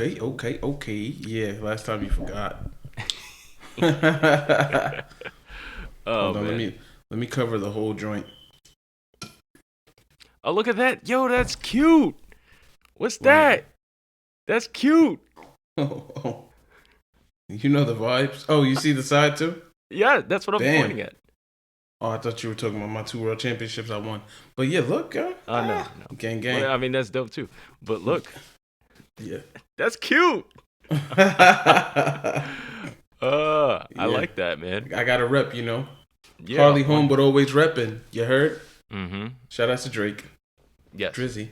Okay. Yeah, last time you forgot. Oh Hold on, man. let me cover the whole joint. Oh, look at that. Yo, that's cute. What's Right. that? That's cute. Oh, you know the vibes. Oh, you see the side too? Yeah, that's what I'm Bam. pointing at. Oh, I thought you were talking about my two world championships I won. But yeah, look, No, no. gang, Well, gang. I mean, that's dope too. But look, Yeah. that's cute. I Yeah. like that, man. I got a rep, you know. Yeah, Hardly home, on. but always repping. You heard? Mm-hmm. Shout out to Drake. Yes. Drizzy.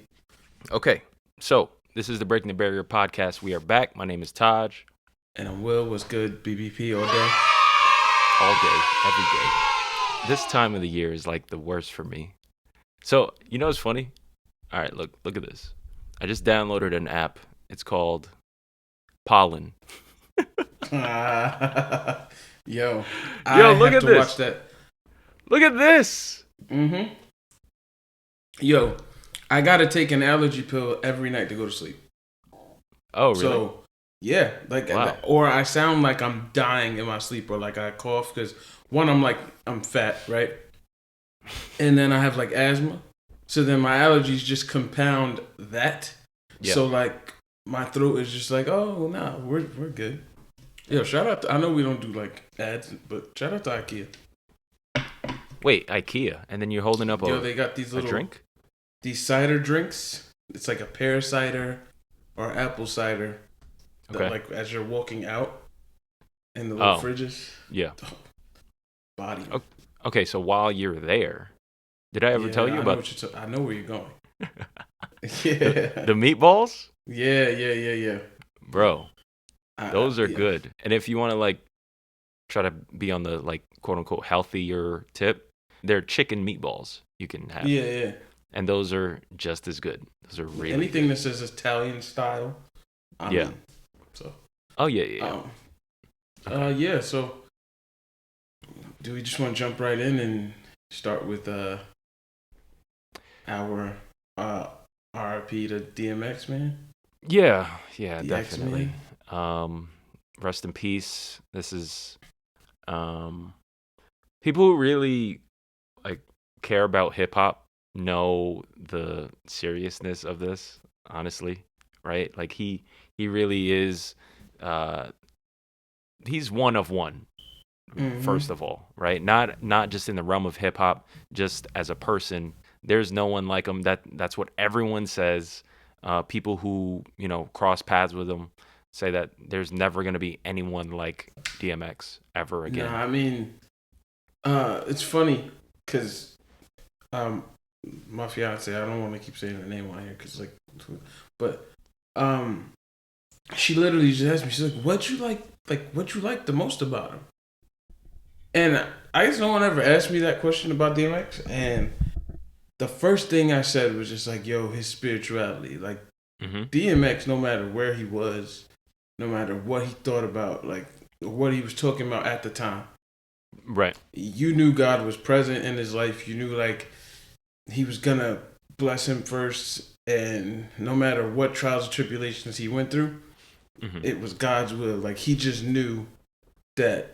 Okay. So this is the Breaking the Barrier podcast. We are back. My name is Taj. And I'm Will. What's good? BBP all day. All day, every day. This time of the year is like the worst for me. So you know what's funny? All right, look at this. I just downloaded an app. It's called Pollen. Yo, I Yo, look have at to watch this. that. Look at this. Mm-hmm. Yo, I gotta take an allergy pill every night to go to sleep. Oh, really? So, yeah, like, Wow. or I sound like I'm dying in my sleep, or like I cough because one, I'm fat, right? And then I have like asthma. So then my allergies just compound that. Yeah. So like my throat is just like, oh no, we're good. Yo, shout out to, I know we don't do like ads, but shout out to IKEA. Wait, IKEA, and then you're holding up Yo, they got a drink? these cider drinks. It's like a pear cider or apple cider that Okay. like as you're walking out in the little Oh, fridges. yeah. Body. Okay, so while you're there, did I ever tell Yeah, you I know about what you're I know where you're going. the Yeah. meatballs? Yeah. Bro, those are Yeah. good. And if you want to like try to be on the like quote unquote healthier tip, they're chicken meatballs you can have. Yeah. And those are just as good. Those are really Anything good. that says Italian style, I'm Yeah. in. So, Oh yeah. um, Okay. yeah. So, do we just want to jump right in and start with our uh RIP to DMX man, Yeah, DX definitely. man? Rest in peace. This is people who really like care about hip hop know the seriousness of this, honestly, right? Like he really is uh he's one of one, Mm-hmm. first of all, right? Not just in the realm of hip hop, just as a person. There's no one like him. That's what everyone says. People who, cross paths with him say that there's never going to be anyone like DMX ever Nah, again. I mean, it's funny because um, my fiance, I don't want to keep saying her name on here because like, but um, she literally just asked me, she's like, what you like the most about him? And I guess no one ever asked me that question about DMX. And the first thing I said was just like, yo, his spirituality. Like Hmm. DMX, no matter where he was, no matter what he thought about, like what he was talking about at the time, Right. you knew God was present in his life. You knew like he was gonna bless him first. And no matter what trials and tribulations he went through, Hmm. it was God's will. Like he just knew that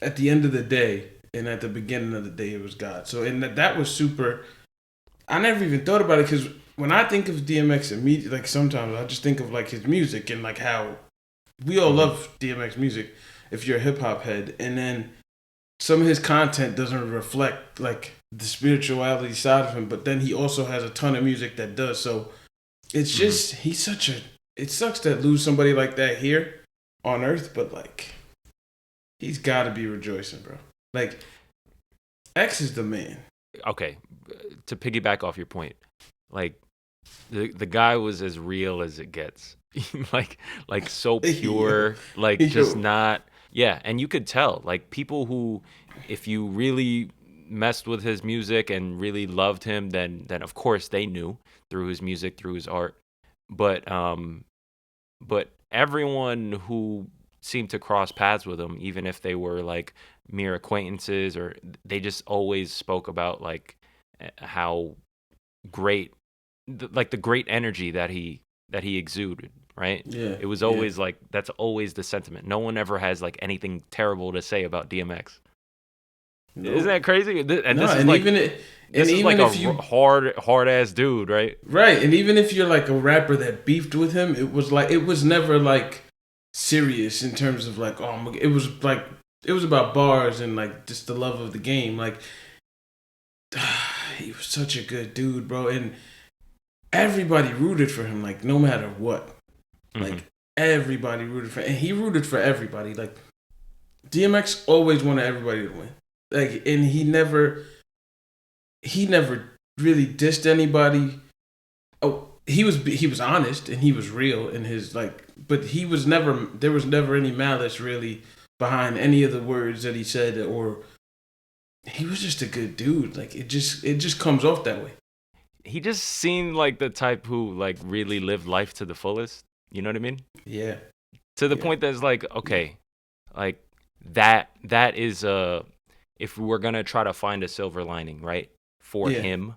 at the end of the day and at the beginning of the day it was God. So and that was super. I never even thought about it because when I think of DMX immediately, like sometimes I just think of like his music and like how we all Hmm. love DMX music if you're a hip hop head, and then some of his content doesn't reflect like the spirituality side of him, but then he also has a ton of music that does. So it's Hmm. just he's such a. It sucks to lose somebody like that here on Earth, but like he's got to be rejoicing, bro. Like X is the man. Okay. To piggyback off your point, like the guy was as real as it gets. like so yo, pure, like just yo. not. Yeah, and you could tell like people who, if you really messed with his music and really loved him, then of course they knew through his music, through his art. But um but everyone who seemed to cross paths with him, even if they were like mere acquaintances, or they just always spoke about like how great, like the great energy that he exuded, right? Yeah, It was yeah. always like that's always the sentiment. No one ever has like anything terrible to say about DMX. Isn't Nope. that crazy? And No, this is and like and this is like even a if you hard ass dude, right? right, and even if you're like a rapper that beefed with him, it was never like serious in terms of like it was like it was about bars and like just the love of the game. Like he was such a good dude, bro, and everybody rooted for him. Like no matter what, Hmm. like everybody rooted for, and he rooted for everybody. Like DMX always wanted everybody to win. Like, and he never really dissed anybody. Oh, he was honest and he was real in his like, but he was never there was never any malice really behind any of the words that he said, or he was just a good dude. Like it just comes off that way. He just seemed like the type who like really lived life to the fullest. You know what I mean? Yeah, To the yeah, point that it's like, yeah, okay, like that is if we're gonna try to find a silver lining, right, for yeah. him,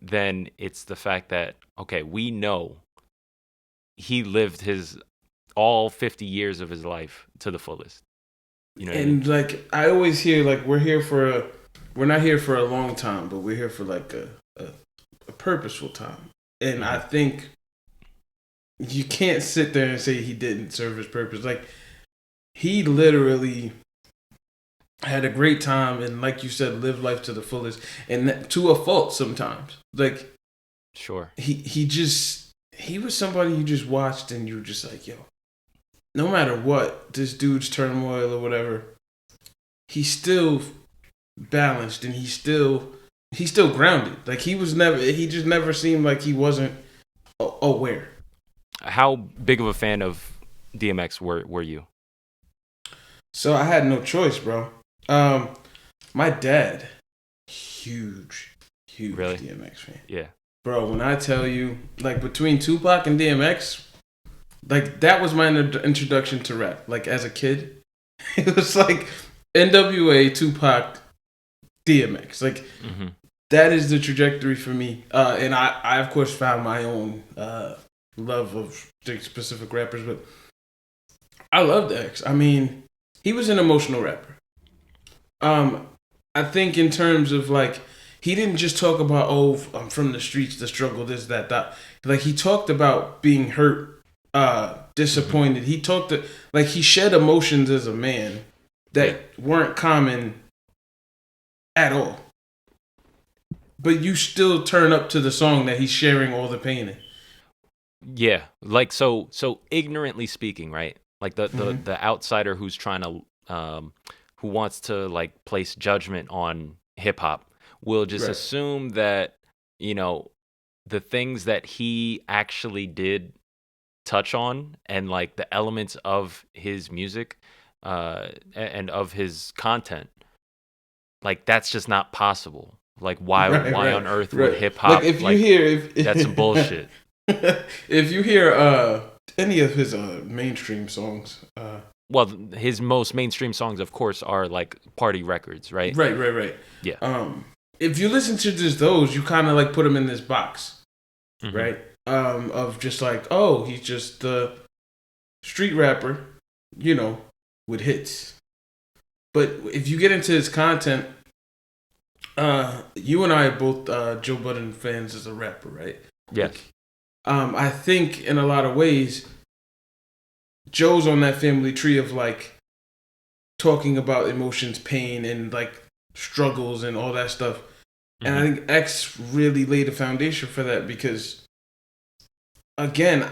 then it's the fact that okay, we know he lived his all 50 years of his life to the fullest. You know what I mean? And like I always hear, like we're not here for a long time, but we're here for like a purposeful time. And I Hmm. think you can't sit there and say he didn't serve his purpose. Like he literally had a great time and like you said lived life to the fullest and to a fault sometimes. Like Sure. he was somebody you just watched and you were just like, yo, no matter what this dude's turmoil or whatever, he's still balanced and he's still grounded. Like he just never seemed like he wasn't aware. How big of a fan of DMX were you? So I had no choice, bro. Um, my dad, huge Really? DMX fan, Yeah. bro. When I tell you, like between Tupac and DMX, like that was my introduction to rap. Like as a kid, it was like NWA, Tupac, DMX. Like Hmm. that is the trajectory for me. And I of course found my own love of specific rappers, but I loved X. I mean, he was an emotional rapper. Um, I think in terms of like, he didn't just talk about I'm from the streets, the struggle, this, that, that. Like he talked about being hurt, Hmm. disappointed. He talked to like he shed emotions as a man Yeah. that weren't common at all. But you still turn up to the song that he's sharing all the pain in. Yeah, like so ignorantly speaking, right? Like Mm-hmm. the outsider who's trying to who wants to like place judgment on hip hop will just Right. assume that, you know, the things that he actually did touch on and like the elements of his music and of his content, like that's just not possible. Like Right, why right, on earth would right. hip Like hop if you like hear that's some if bullshit. if you hear any of his mainstream songs, Well, his most mainstream songs, of course, are like party records, right? right. Yeah. Um, if you listen to just those, you kind of like put him in this box, Hmm. right? Of just like, oh, he's just the street rapper, you know, with hits. But if you get into his content, you and I are both Joe Budden fans as a rapper, right? Like, Yes. I think in a lot of ways, Joe's on that family tree of like talking about emotions, pain, and like struggles and all that stuff. And I Hmm. think X really laid a foundation for that because, again,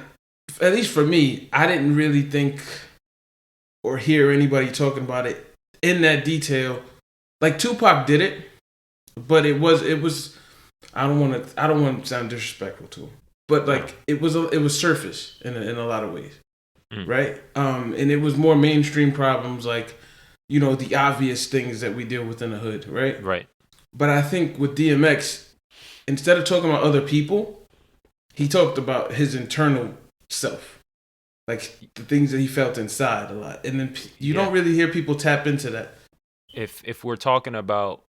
at least for me, I didn't really think or hear anybody talking about it in that detail. Like Tupac did it, but it was I don't want to sound disrespectful to him, but No. like it was surface in a lot of ways, Mm. right? And it was more mainstream problems like you know the obvious things that we deal with in the hood, right? Right. But I think with DMX, instead of talking about other people, he talked about his internal self, like the things that he felt inside a lot. And then you Yeah. don't really hear people tap into that. If we're talking about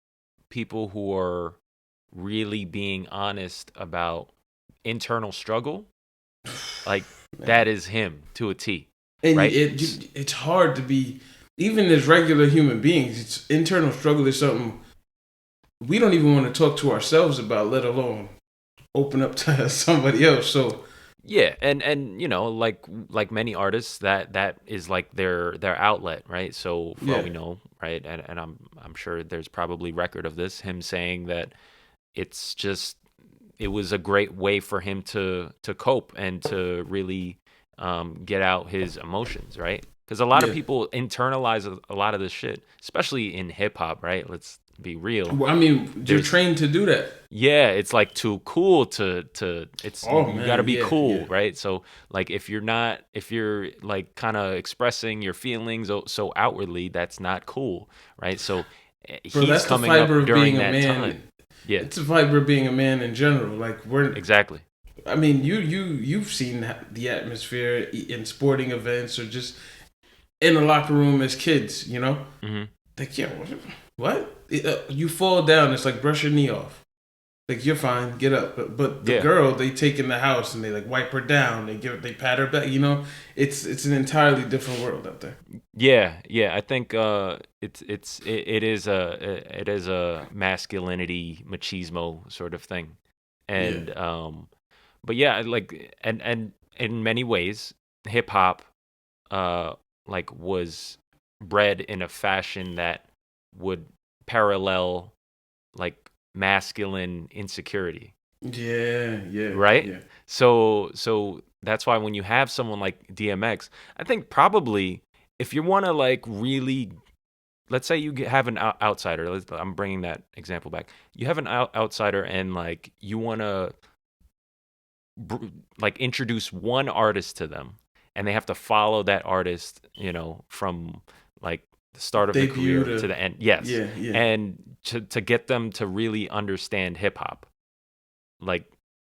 people who are really being honest about internal struggle, like That is him to a T, And right? it's hard to be, even as regular human beings, it's internal struggle is something we don't even want to talk to ourselves about, let alone open up to somebody else. So Yeah, and like many artists, that is like their outlet, right? So for all yeah, we know, right, and I'm sure there's probably record of this, him saying that it's just it was a great way for him to cope and to really get out his emotions, right? Because a lot of yeah. people internalize a lot of this shit, especially in hip hop, right? Let's be real. Well, I mean, you're There's trained to do that. Yeah, it's like too cool to it's Oh you got to man, be yeah, yeah. cool, right? So like if you're like kind of expressing your feelings so outwardly, that's not cool, right? So Bro, he's that's the coming fiber up of during being a that time. man. Yeah, It's a fiber of being a man in general. Like we're, exactly. I mean, you've seen the atmosphere in sporting events or just in the locker room as kids. You know, Hmm. like yeah, what? You fall down, it's like brush your knee off. Like you're fine, get up. But the Yeah. girl, they take in the house and they like wipe her down. They pat her back. You know, it's an entirely different world out there. Yeah. I think it is a masculinity machismo sort of thing, Yeah, and but yeah, like and in many ways, hip hop like was bred in a fashion that would parallel like masculine insecurity, yeah, yeah, right? yeah. So that's why when you have someone like DMX, I think probably if you want to like really, let's say you have an outsider. I'm bringing that example back. You have an outsider and like you want to like introduce one artist to them, and they have to follow that artist, from like the start of the Debut career to to the end. Yes, yeah, yeah. and to get them to really understand hip hop, like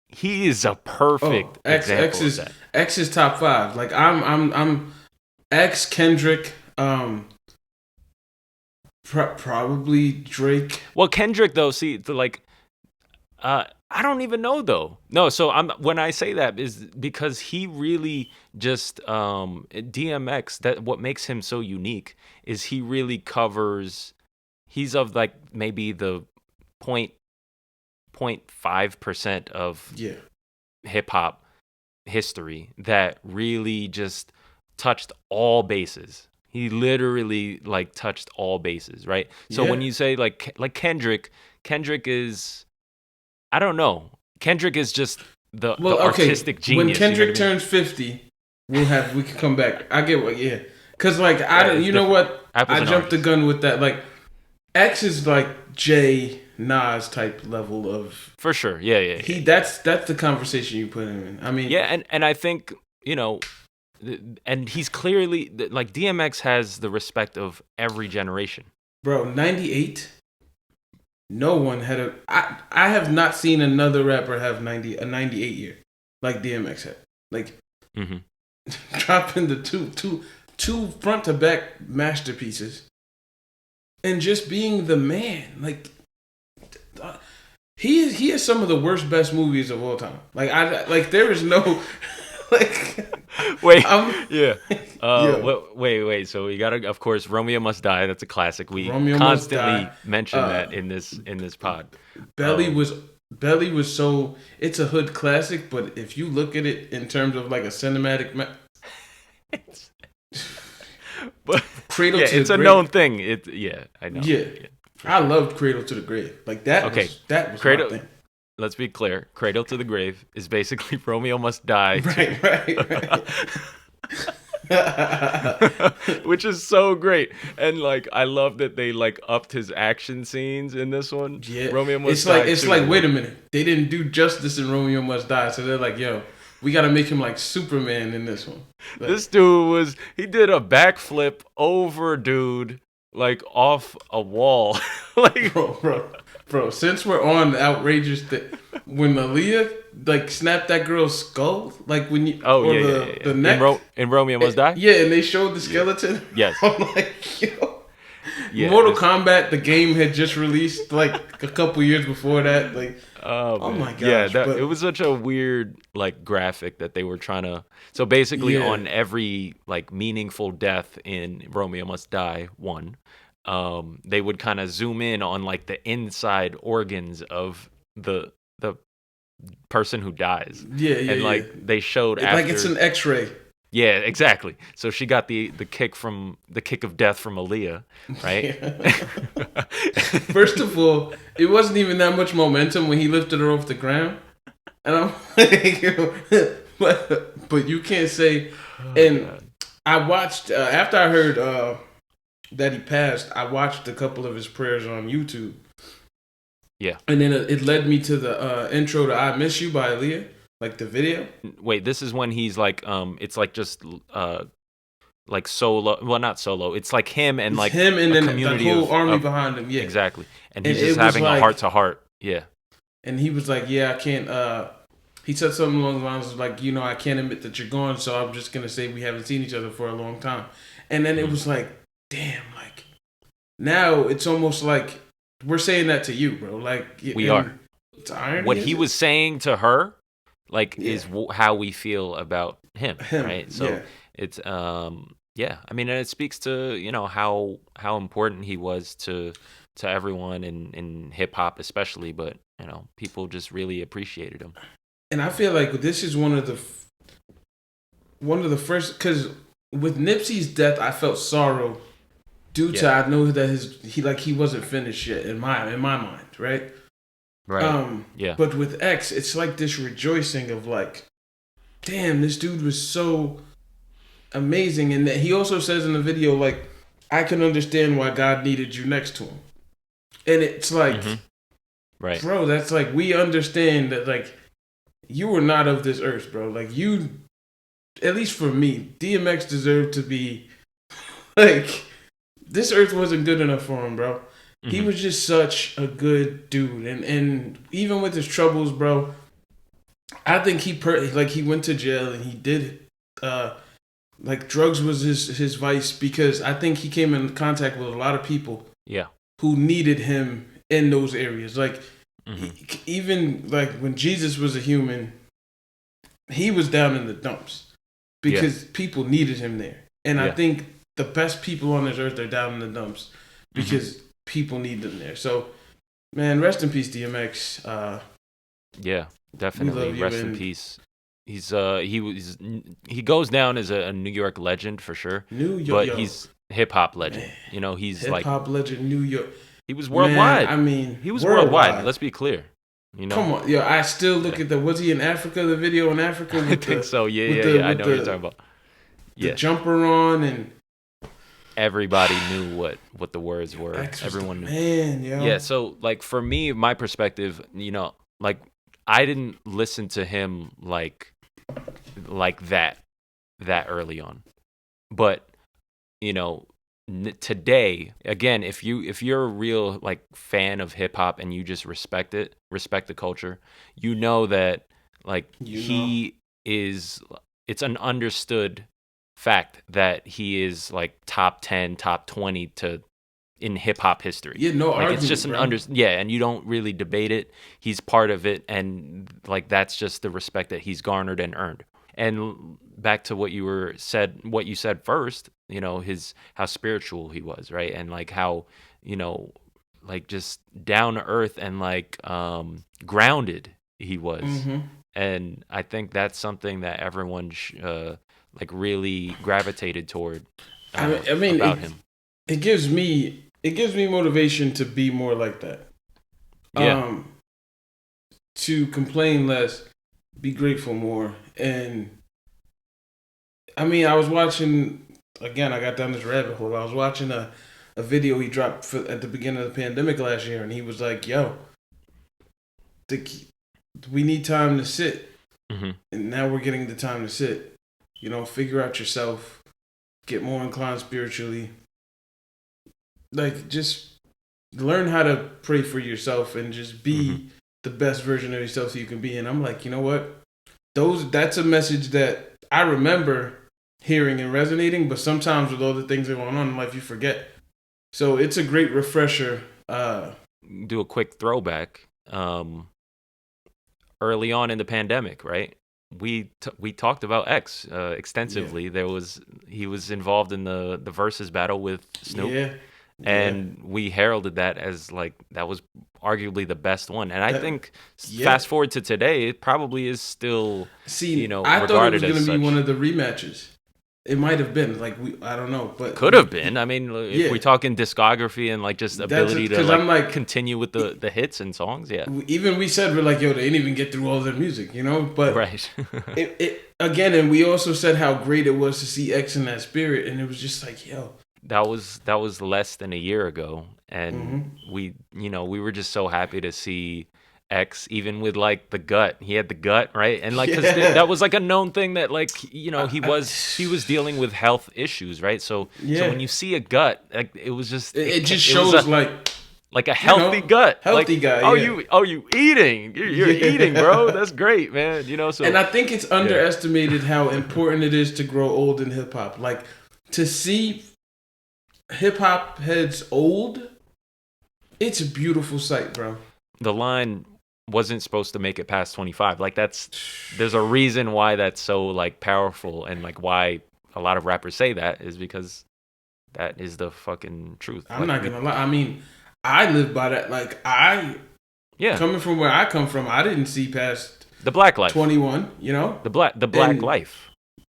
he is a Oh, perfect X example of is that. X is top five. Like I'm X Kendrick, probably Drake. Well, Kendrick though, see, I don't even know though. No, so I'm when I say that is because he really just DMX, that what makes him so unique is he really covers, he's of like maybe the point 0.5% of Yeah, hip hop history that really just touched all bases. He literally like touched all bases, right? So yeah. when you say like Kendrick is, I don't know. Kendrick is just the Well, okay. artistic When genius. You know what I Kendrick mean? turns 50, we can come back. I get what, yeah. Cause like Yeah, I, it's you know different. what? Apples I and jumped the oranges, gun with that. Like X is like J Nas type level of for sure. Yeah. That's the conversation you put him in. I mean, Yeah, and I think and he's clearly like DMX has the respect of every generation. bro, 98. No one had a. I have not seen another rapper have 98 year like DMX had. Like Hmm. dropping the two front to back masterpieces and just being the man. Like he is some of the worst best movies of all time. Like I like there is no like Wait, I'm yeah. yo Wait. So we gotta, of course, Romeo Must Die. That's a classic. We Romeo Must Die. constantly mention Uh, that in this pod. Belly Um, was Belly was so it's a hood classic, but if you look at it in terms of like a cinematic but Cradle yeah, to it's the a Grave. known thing. Yeah, I know. Yeah, Yeah, for I sure. loved Cradle to the Grave. Like Okay, that was my Cradle. thing. Let's be clear. Cradle to the Grave is basically Romeo Must Die too. Right. Which is so great. And like I love that they like upped his action scenes in this one. Yeah, Romeo Must Die it's too. like wait a minute, they didn't do justice in Romeo Must Die, so they're like, yo, we got to make him like Superman in this one. Like, This dude he did a backflip over dude like off a wall. Like bro. Since we're on the outrageous that when Aaliyah like snapped that girl's skull, like when you oh or yeah. the neck, In Romeo Must Die? yeah, and they showed the skeleton. Yes. I'm like, yo, Yeah, Mortal Kombat, the game had just released like a couple years before that. Like, oh oh man, my yeah, gosh! that it But was such a weird like graphic that they were trying to. So basically, yeah, on every like meaningful death in Romeo Must Die one, they would kind of zoom in on like the inside organs of the person who dies, yeah, yeah, and yeah. like they showed Like it's after. an X-ray. Yeah, exactly. So she got the kick of death from Aaliyah, right? First of all, it wasn't even that much momentum when he lifted her off the ground, and I'm like, but you can't say. Oh And god. I watched after I heard that he passed. I watched a couple of his prayers on YouTube, Yeah. and then it led me to the intro to "I Miss You" by Aaliyah, like the video. Wait, this is when he's like it's like just like solo, well not solo. It's like him and It's like him and a then the community whole army of behind him. Yeah, exactly. And and he's just it was having a like, heart to heart. Yeah. and he was like, "Yeah, I can't." He said something along the lines of like, I can't admit that you're gone, so I'm just gonna say we haven't seen each other for a long time. And then it was like, damn, like now it's almost like we're saying that to you, bro. Like We are. It's irony. What he was saying to her like Yeah. is how we feel about him, right? So yeah. it's yeah, I mean, and it speaks to how important he was to everyone in hip hop especially, but people just really appreciated him. And I feel like this is one of the first, because with Nipsey's death, I felt sorrow due to I know that he wasn't finished yet in my mind, right? Right. Yeah. But with X, it's like this rejoicing of like, damn, this dude was so amazing, and that he also says in the video like, I can understand why God needed you next to him, and it's like, right, bro, that's like we understand that like you were not of this earth, bro. Like you, at least for me, DMX deserved to be like this earth wasn't good enough for him, bro. He was just such a good dude, and even with his troubles, bro, I think he went to jail and he did like drugs was his vice, because I think he came in contact with a lot of people who needed him in those areas. Like even like when Jesus was a human, he was down in the dumps because people needed him there. And I think the best people on this earth are down in the dumps because people need them there. So, man, rest in peace, DMX. Yeah, definitely. Rest in peace. He goes down as a New York legend for sure. But he's hip hop legend. Man, he's hip hop legend, New York. He was worldwide. Man, I mean, he was worldwide. Let's be clear. Come on, I still look at was he in Africa? The video in Africa? I think so. Yeah. I know what you're talking about. The jumper on, and everybody knew what the words were. Everyone knew. Man, yeah. So like for me, my perspective, like I didn't listen to him like that early on, but today again, if you're a real like fan of hip hop and you just respect the culture, that like he is, it's an understood fact that he is like top 10, top 20 in hip hop history. Yeah, no argument, it's just and you don't really debate it. He's part of it, and like that's just the respect that he's garnered and earned. And back to what you said first, how spiritual he was, right? And like how, like just down to earth and like grounded he was. And I think that's something that everyone like really gravitated toward. I mean, about him. It gives me motivation to be more like that. Yeah. To complain less, be grateful more. And I mean, I was watching, again, I got down this rabbit hole. I was watching a video he dropped at the beginning of the pandemic last year, and he was like, yo, we need time to sit. And now we're getting the time to sit. Figure out yourself, get more inclined spiritually. Like, just learn how to pray for yourself and just be the best version of yourself you can be. And I'm like, you know what? That's a message that I remember hearing and resonating, but sometimes with all the things that are going on in life, you forget. So it's a great refresher. Do a quick throwback. Early on in the pandemic, right? We talked about X Yeah, extensively. He was involved in the versus battle with Snoop, yeah, yeah. and we heralded that as like that was arguably the best one. And I That think yeah. fast forward to today, it probably is still, See, I thought it was regarded as gonna be one such. of the rematches. It might have been like I don't know, but Could have been. I mean, if yeah, we talk in discography and like just that's ability to because I'm like like continue with the hits and songs, yeah, even we said we're like yo, they didn't even get through all their music, you know. But right. it again, and we also said how great it was to see X in that spirit, and it was just like yo, That was less than a year ago, and hmm we were just so happy to see X, even with like the gut. He had the gut, right? And like because yeah, that was like a known thing that like I, I, he was dealing with health issues, right? So yeah. when you see a gut, like it was just It just it was shows a like like a you healthy know, gut. healthy Like guy. Yeah, oh you eating? You're eating, bro. yeah. That's great, man. And So I think it's yeah. underestimated how important it is to grow old in hip hop. Like to see hip hop heads old, it's a beautiful sight, bro. The line wasn't supposed to make it past 25. Like there's a reason why that's so like powerful, and like why a lot of rappers say that is because that is the fucking truth. I'm Like not we gonna lie. I mean, I live by that. Like I yeah, coming from where I come from, I didn't see past the black life. 21. You know, The black and life.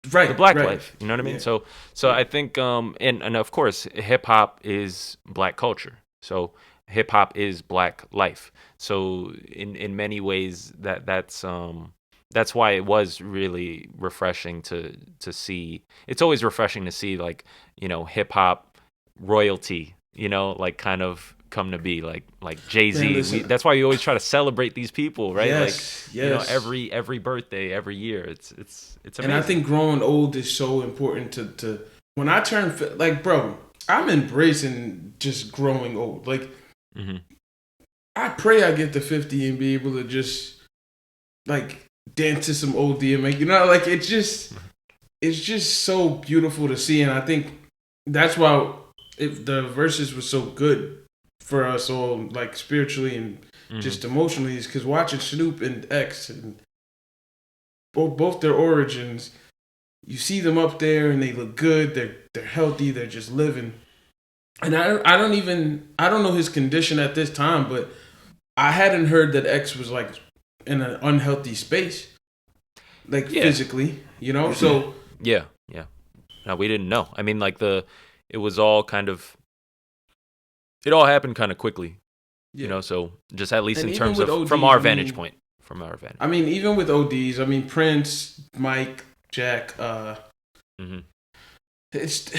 The right, black right, life, you know what I mean? yeah, So yeah. I think and of course hip hop is black culture. So hip hop is black life. So in many ways that's why it was really refreshing to see. It's always refreshing to see like, hip hop royalty, like kind of come to be like Man, Jay-Z. listen. That's why you always try to celebrate these people, right? Like, Yes, yes. every birthday, every year. It's And I amazing. think growing old is so important to when I turn like bro, I'm embracing just growing old. Like Hmm. I pray I get to 50 and be able to just like dance to some old DMX. You know, like it's just so beautiful to see, and I think that's why if the verses were so good for us all, like spiritually and Hmm. just emotionally, is because watching Snoop and X and both their origins, you see them up there and they look good. They're healthy. They're just living. And I don't know his condition at this time, but I hadn't heard that X was like in an unhealthy space, like Yeah. physically, you know. So Yeah. Yeah. No, we didn't know. I mean, like it was all kind of, it all happened kind of quickly, yeah, so just at least and in even terms with of ODs, I mean, from our vantage I point. mean, even with ODs, I mean Prince, Mike, Jack, Hmm. it's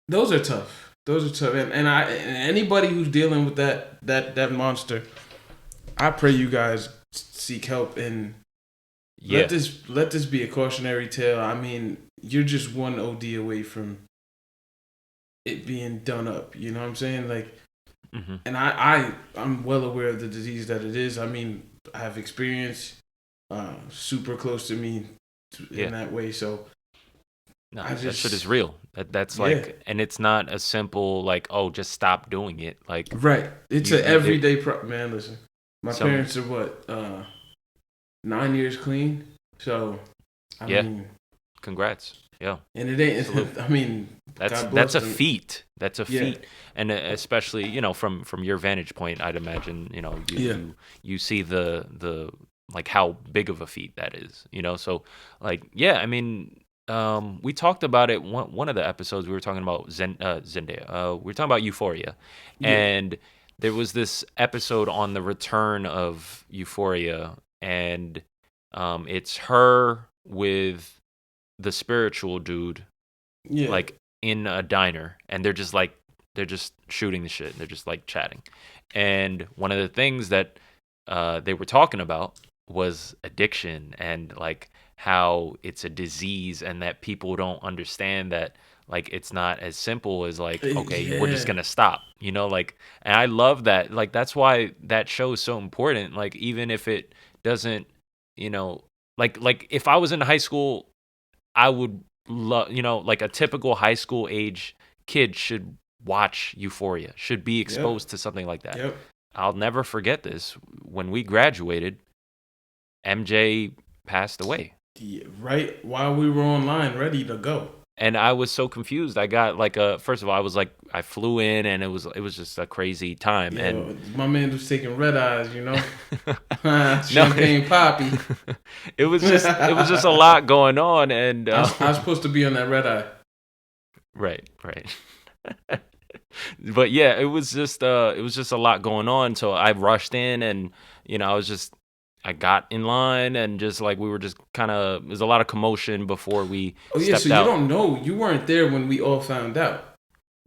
those are tough. Those are tough, and anybody who's dealing with that monster, I pray you guys seek help and Yeah. let this be a cautionary tale. I mean, you're just one OD away from it being done up. You know what I'm saying? Like, Hmm. and I'm well aware of the disease that it is. I mean, I have experience, super close to me in Yeah. that way. So No, I that shit is just real. That's yeah, like, and it's not a simple like, oh, just stop doing it. Like right. It's a you there everyday man. Listen, my some parents are what 9 years clean. So I yeah. mean, Congrats. Yeah. and it ain't. Salute. I mean, God That's bless a them. feat. That's a Yeah, feat, and especially from your vantage point, I'd imagine yeah, you see the like how big of a feat that is. So like yeah, I mean, we talked about it one of the episodes. We were talking about Zendaya. We were talking about Euphoria, yeah, and there was this episode on the return of Euphoria, and it's her with the spiritual dude yeah. like in a diner, and they're just shooting the shit. They're just like chatting. And one of the things that they were talking about was addiction, and like how it's a disease, and that people don't understand that like it's not as simple as like, okay, we're just Yeah, gonna stop, like. And I love that. Like that's why that show is so important. Like even if it doesn't, you know like if I was in high school, I would love, like a typical high school age kid should watch Euphoria, should be exposed to something like that. Yep. I'll never forget this. When we graduated, MJ passed away. Yeah, right while we were online, ready to go. And I was so confused. I got like first of all, I flew in and it was just a crazy time. Yeah, And my man was taking red eyes, you know. Champagne poppy. it was just a lot going on, and I was supposed to be on that red eye. Right. But yeah, it was just a lot going on. So I rushed in, and I got in line, and just like we were just kind of, there's a lot of commotion before we stepped out. You don't know, you weren't there when we all found out.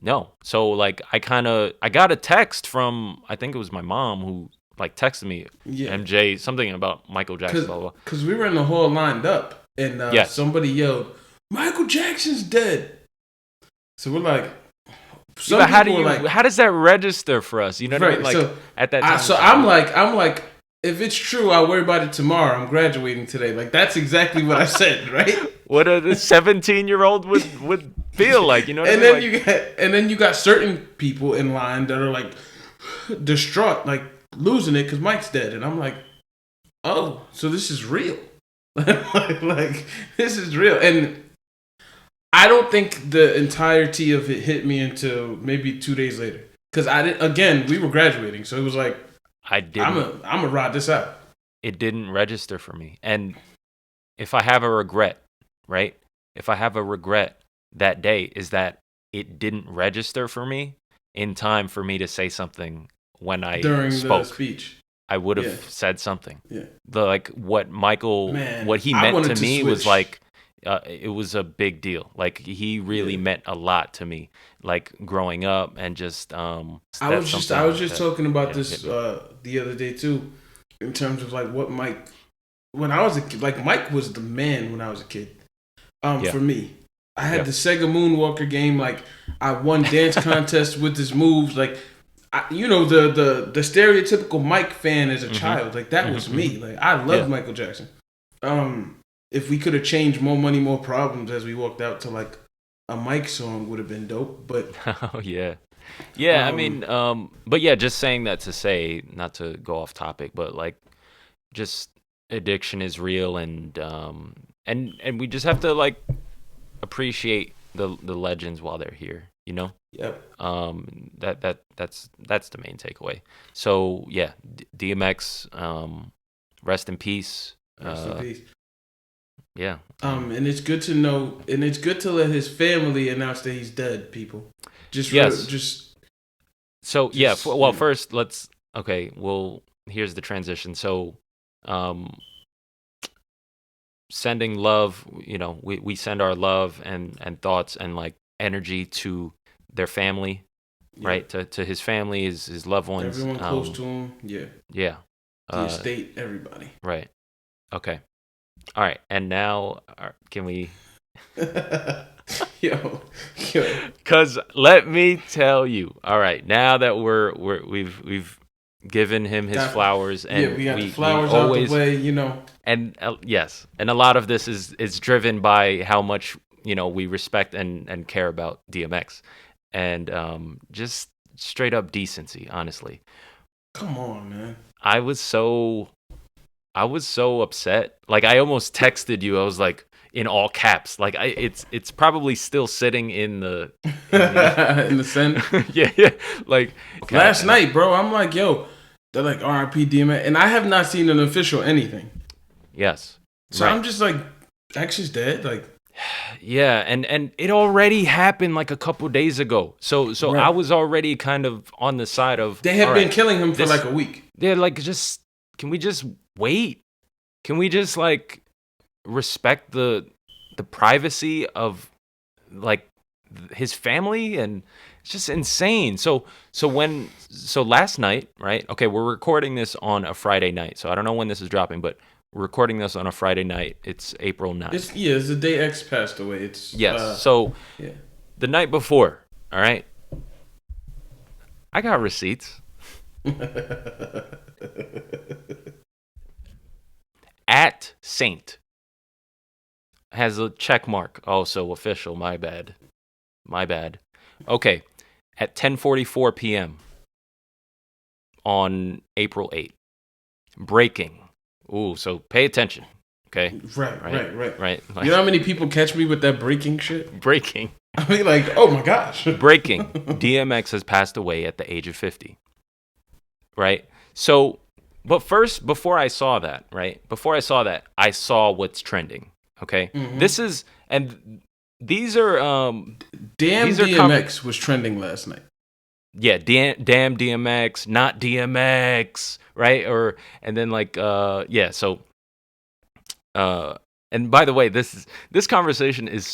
No, so like I got a text from, I think it was my mom, who like texted me, MJ, something about Michael Jackson, blah blah. Because we were in the hall lined up, and somebody yelled, "Michael Jackson's dead!" So we're like, how does that register for us? You know what I mean? Like, so at that time, I'm like, if it's true, I'll worry about it tomorrow. I'm graduating today. Like, that's exactly what I said, right? What a 17-year-old would feel like, you know what I mean? And then you got certain people in line that are like distraught, like losing it because Mike's dead. And I'm like, oh, so this is real. like, this is real. And I don't think the entirety of it hit me until maybe 2 days later. Because we were graduating. So it was like, I'm gonna ride this out. It didn't register for me. And if I have a regret, right? If I have a regret that day, is that it didn't register for me in time for me to say something when I during spoke. The speech. I would have said something. Yeah. What he meant to me was like, it was a big deal. Like, he really meant a lot to me. Like, growing up, and just I was just talking about this the other day too, in terms of like what Mike, when I was a kid, like Mike was the man when I was a kid. For me, I had the Sega Moonwalker game. Like, I won dance contests with his moves. Like, the stereotypical Mike fan as a child. Like, that was me. Like, I loved Michael Jackson. If we could have changed More Money, More Problems as we walked out to like a Mike song, would have been dope. But oh yeah, I mean, but yeah, just saying that to say, not to go off topic, but like, just addiction is real, and we just have to like appreciate the legends while they're here, you know. Yep. That's the main takeaway. So yeah, DMX, rest in peace. Rest in peace. Yeah. And it's good to know, and it's good to let his family announce that he's dead, people. First here's the transition. So, sending love, we send our love and thoughts and like energy to their family, right? To his family, his loved ones. Everyone close to him, yeah. The estate, everybody. Right. Okay. All right, and now can we? yo. Because let me tell you. All right, now that we've given him his flowers, and we got the flowers out the way, And yes, and a lot of this is driven by how much we respect and care about DMX, and just straight up decency. Honestly, come on, man. I was so upset. Like, I almost texted you. I was like, in all caps. Like, it's probably still sitting in the in the send. yeah. Like, last night, bro. I'm like, yo, they're like R.I.P. DMX, and I have not seen an official anything. Yes. So right. I'm just like, X is dead. Like, yeah, and it already happened like a couple days ago. So right. I was already kind of on the side of, they have been killing him for like a week. They're like, can we just wait? Can we just like respect the privacy of like his family? And it's just insane. So last night, right? Okay, we're recording this on a Friday night. So I don't know when this is dropping, but we're recording this on a Friday night. It's April 9th. It's the day X passed away. It's the night before, all right? I got receipts. At Saint has a check mark. Oh, so official. My bad. Okay. at 10:44 p.m. on April 8th. Breaking. Ooh, so pay attention. Okay. Right. Right. Like, You know how many people catch me with that breaking shit? breaking. I mean, like, oh my gosh. Breaking. DMX has passed away at the age of 50. Right? So, but first, before I saw that, I saw what's trending. Okay? This is, and these are, Damn these are DMX was trending last night. yeah, damn DMX, not DMX, right? And then like, yeah, so, and by the way, this conversation is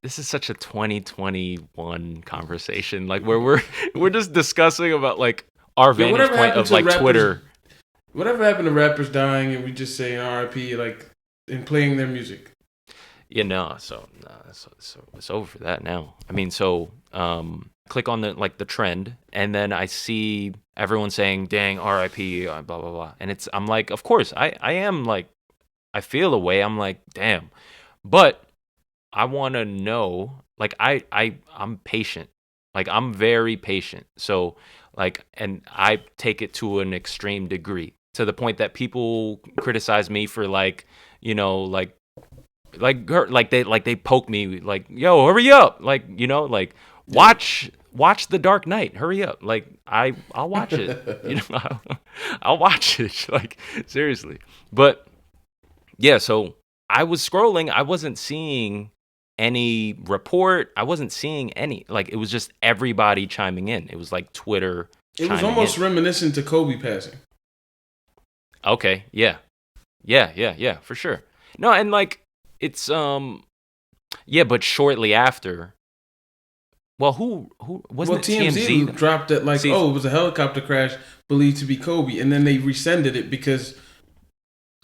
this is such a 2021 conversation, like where we're just discussing about like our vantage point of like rappers, Twitter. Whatever happened to rappers dying and we just say RIP, like, and playing their music? So it's over for that now. I mean, so click on the trend, and then I see everyone saying, "Dang, RIP," blah blah blah, and I'm like, of course, I am like, I feel a way. I'm like, damn, but I want to know, like, I'm patient, like I'm very patient. So like, and I take it to an extreme degree to the point that people criticize me for like, they poke me like, yo, hurry up, like, watch The Dark Knight, hurry up, like I'll watch it, I'll watch it, like, seriously. But yeah, so I was scrolling, I wasn't seeing any report, I wasn't seeing any, like, it was just everybody chiming in. It was like Twitter. It was almost reminiscent to Kobe passing. Okay, yeah, for sure. No, and like, it's yeah, but shortly after, well, who wasn't TMZ dropped it like, it was a helicopter crash believed to be Kobe, and then they rescinded it because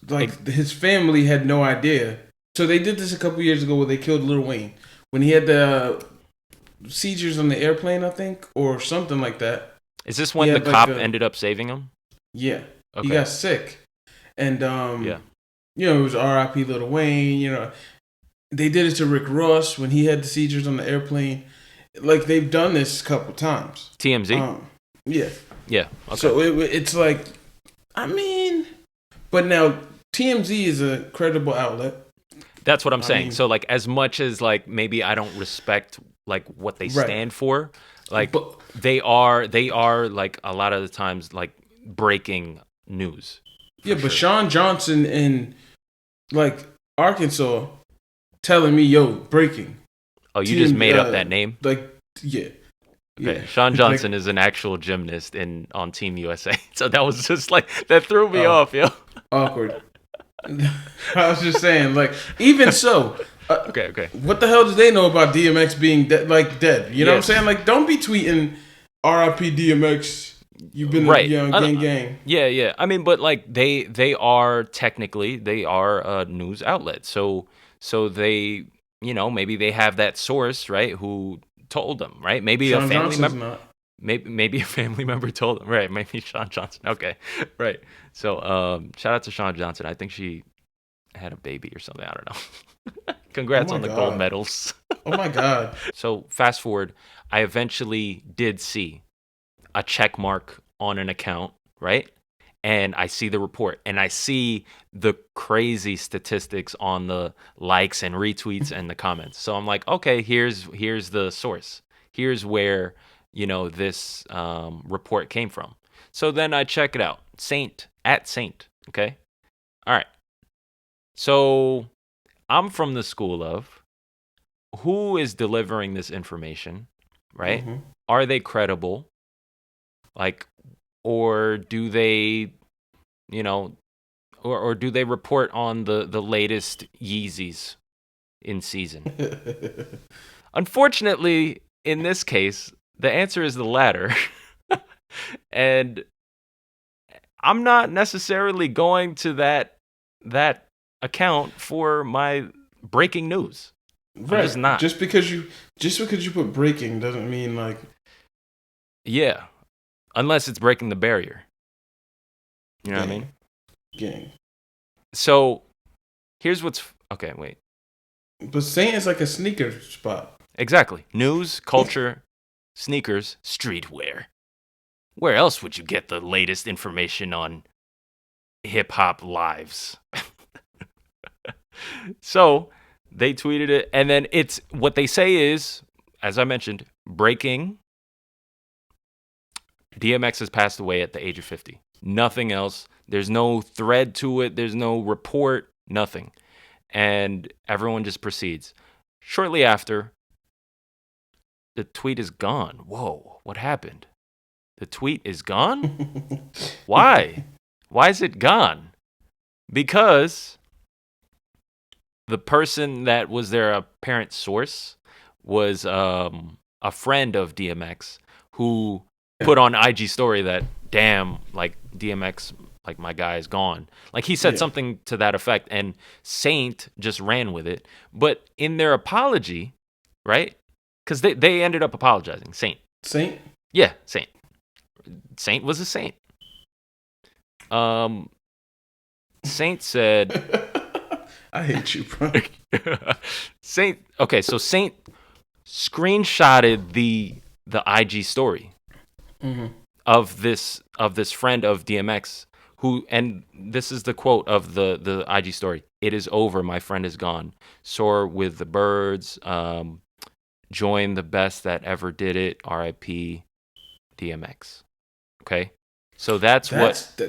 like his family had no idea. So they did this a couple years ago where they killed Lil Wayne when he had the seizures on the airplane, I think, or something like that. Is this when the cop ended up saving him? Yeah, okay. He got sick, and yeah, it was R.I.P. Lil Wayne. They did it to Rick Ross when he had the seizures on the airplane. Like, they've done this a couple times. TMZ? Yeah. Yeah. Okay. So it's like, I mean, but now TMZ is a credible outlet. That's what I'm saying. So like, as much as like maybe I don't respect like what they stand for, like, but they are like a lot of the times like breaking news. Yeah, but Sean Johnson in like Arkansas telling me, yo, breaking. Oh, you just made up that name? Like, yeah. Okay. Yeah. Sean Johnson is an actual gymnast on Team USA. So that was just like, that threw me off, yo. Awkward. I was just saying, like, even so. Okay. What the hell do they know about DMX being dead? You know what I'm saying? Like, don't be tweeting RIP DMX. You've been gang. Yeah. I mean, but like they are technically a news outlet. So they, maybe they have that source, right, who told them, right? Maybe Sean a family Johnson's member. Not. Maybe a family member told them, right? Maybe Sean Johnson. Okay, right. So shout out to Sean Johnson. I think she had a baby or something. I don't know. Congrats on the gold medals. Oh my God. So fast forward, I eventually did see a check mark on an account, right? And I see the report, and I see the crazy statistics on the likes and retweets and the comments. So I'm like, okay, here's the source. Here's where, this report came from. So then I check it out. Saint. Okay? All right. So I'm from the school of, who is delivering this information, right? Mm-hmm. Are they credible? Like, or do they, or do they report on the latest Yeezys in season? Unfortunately, in this case, the answer is the latter. And I'm not necessarily going to that account for my breaking news. Right. I'm just not. Just because you put breaking doesn't mean like. Yeah. Unless it's breaking the barrier. You know what I mean? Gang. So, here's okay, wait. But Saint is like a sneaker spot. Exactly. News, culture, sneakers, streetwear. Where else would you get the latest information on hip hop lives? So they tweeted it, and then it's what they say is, as I mentioned, breaking. DMX has passed away at the age of 50. Nothing else. There's no thread to it. There's no report. Nothing. And everyone just proceeds. Shortly after, the tweet is gone. Whoa, what happened? The tweet is gone? Why? Why is it gone? Because the person that was their apparent source was a friend of DMX who put on IG story that, damn, like DMX, like my guy is gone. Like he said something to that effect, and Saint just ran with it. But in their apology, right? Because they ended up apologizing. Saint. Yeah, Saint. Saint was a saint. Saint said, I hate you, bro. Saint. Okay, so Saint screenshotted the IG story of this friend of DMX who, and this is the quote of the IG story: "It is over. My friend is gone. Soar with the birds. Join the best that ever did it. R.I.P. DMX." Okay, so that's what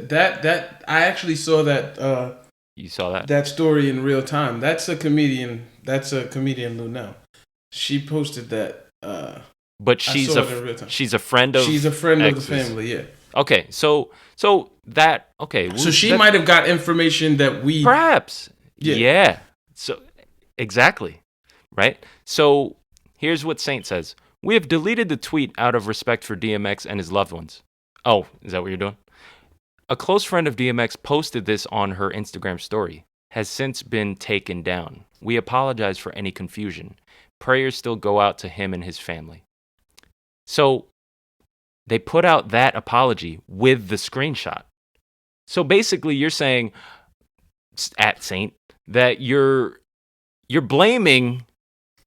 I actually saw that. You saw that story in real time. That's a comedian. Lunel. She posted that. But she's a friend of. She's a friend exes. of the family. Yeah. Okay, so that okay. So she might have got information that we perhaps. Yeah. So exactly, right? So here's what Saint says: "We have deleted the tweet out of respect for DMX and his loved ones." Oh, is that what you're doing? A close friend of DMX posted this on her Instagram story. Has since been taken down. We apologize for any confusion. Prayers still go out to him and his family. So they put out that apology with the screenshot. So basically you're saying, at Saint, that you're blaming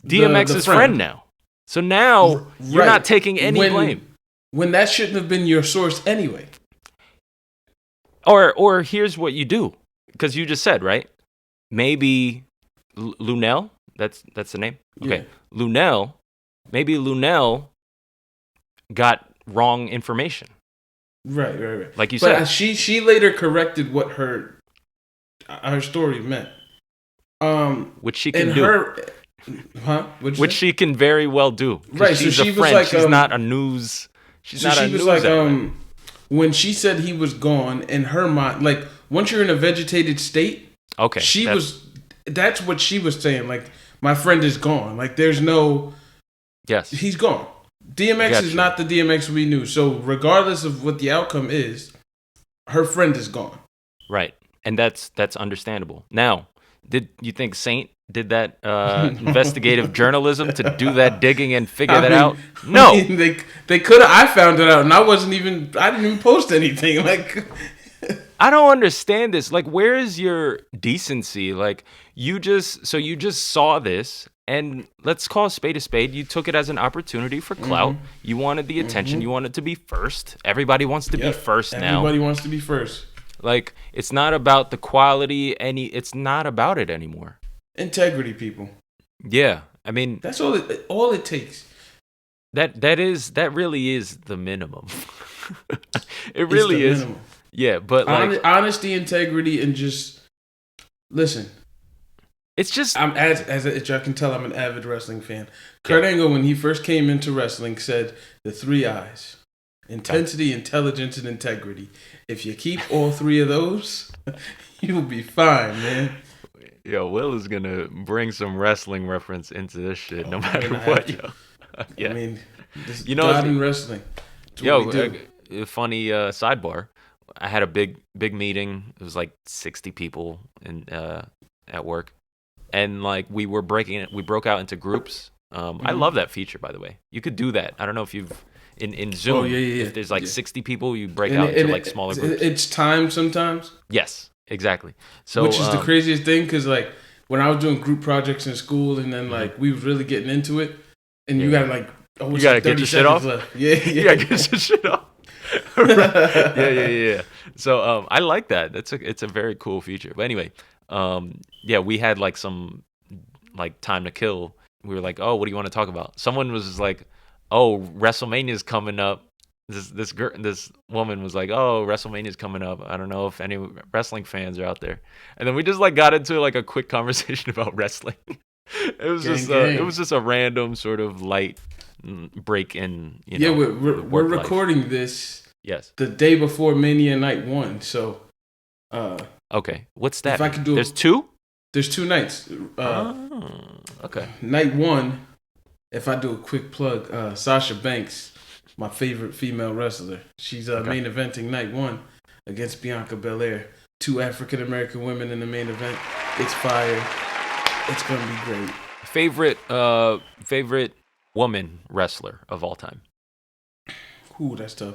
DMX's friend now. So now you're not taking any blame. When that shouldn't have been your source anyway. Or here's what you do, because you just said, right? Maybe Lunel, that's the name? Okay. Yeah. Maybe Lunel got wrong information. Right. Like you said. But she later corrected what her story meant. Which she can do. Which she can very well do. Right, she's so she a friend. Was like, she's not a news. She's not a news. Like, when she said he was gone, in her mind, like once you're in a vegetated state, okay, that's what she was saying. Like, my friend is gone. Like, there's no. Yes. He's gone. DMX is not the DMX we knew. So regardless of what the outcome is, her friend is gone. Right, and that's understandable. Now, did you think Saint did that investigative journalism to do that digging and figure that out? No. They could have. I found it out, and I didn't even post anything. Like, I don't understand this. Like, where is your decency? Like, you just saw this, and let's call a spade a spade. You took it as an opportunity for clout. Mm-hmm. You wanted the attention. Mm-hmm. You wanted to be first. Everybody wants to be first now. Everybody wants to be first. Like, it's not about the quality. It's not about it anymore. Integrity, people. Yeah, I mean, that's all it takes. That really is the minimum. It really is. Minimum. Yeah, but like honesty, integrity, and just listen. It's just I'm as y'all can tell, I'm an avid wrestling fan. Kurt Angle, when he first came into wrestling, said the 3 I's: intensity, intelligence, and integrity. If you keep all 3 of those, you'll be fine, man. Yo, Will is gonna bring some wrestling reference into this shit, no matter what. Yo, yeah. I mean, this is God in wrestling. A funny sidebar. I had a big meeting. It was like 60 people at work, and like we broke out into groups. I love that feature, by the way. You could do that. I don't know if you've in Zoom. Oh, yeah. If there's like 60 people, you break out into like smaller groups. It's timed sometimes. Yes. Exactly. So, which is the craziest thing, because like when I was doing group projects in school, and then like we were really getting into it, and you gotta like Oh, You gotta get 30 your shit off. seconds left. Yeah, You gotta get your shit off. Right. Yeah. So I like that. It's a very cool feature. But anyway, yeah, we had like some like time to kill. We were like, oh, what do you want to talk about? Someone was just like, oh, WrestleMania's coming up. This woman was like, oh, WrestleMania's coming up. I don't know if any wrestling fans are out there. And then we just like got into like a quick conversation about wrestling. It was just a random sort of light break in. Yeah, we're recording this. Yes. The day before Mania Night 1. So. Okay. What's that? If I could do. There's two. There's 2 nights. Okay. Night 1. If I do a quick plug, Sasha Banks, my favorite female wrestler. She's main eventing night 1 against Bianca Belair. 2 African American women in the main event. It's fire. It's gonna be great. Favorite woman wrestler of all time. Ooh, that's tough.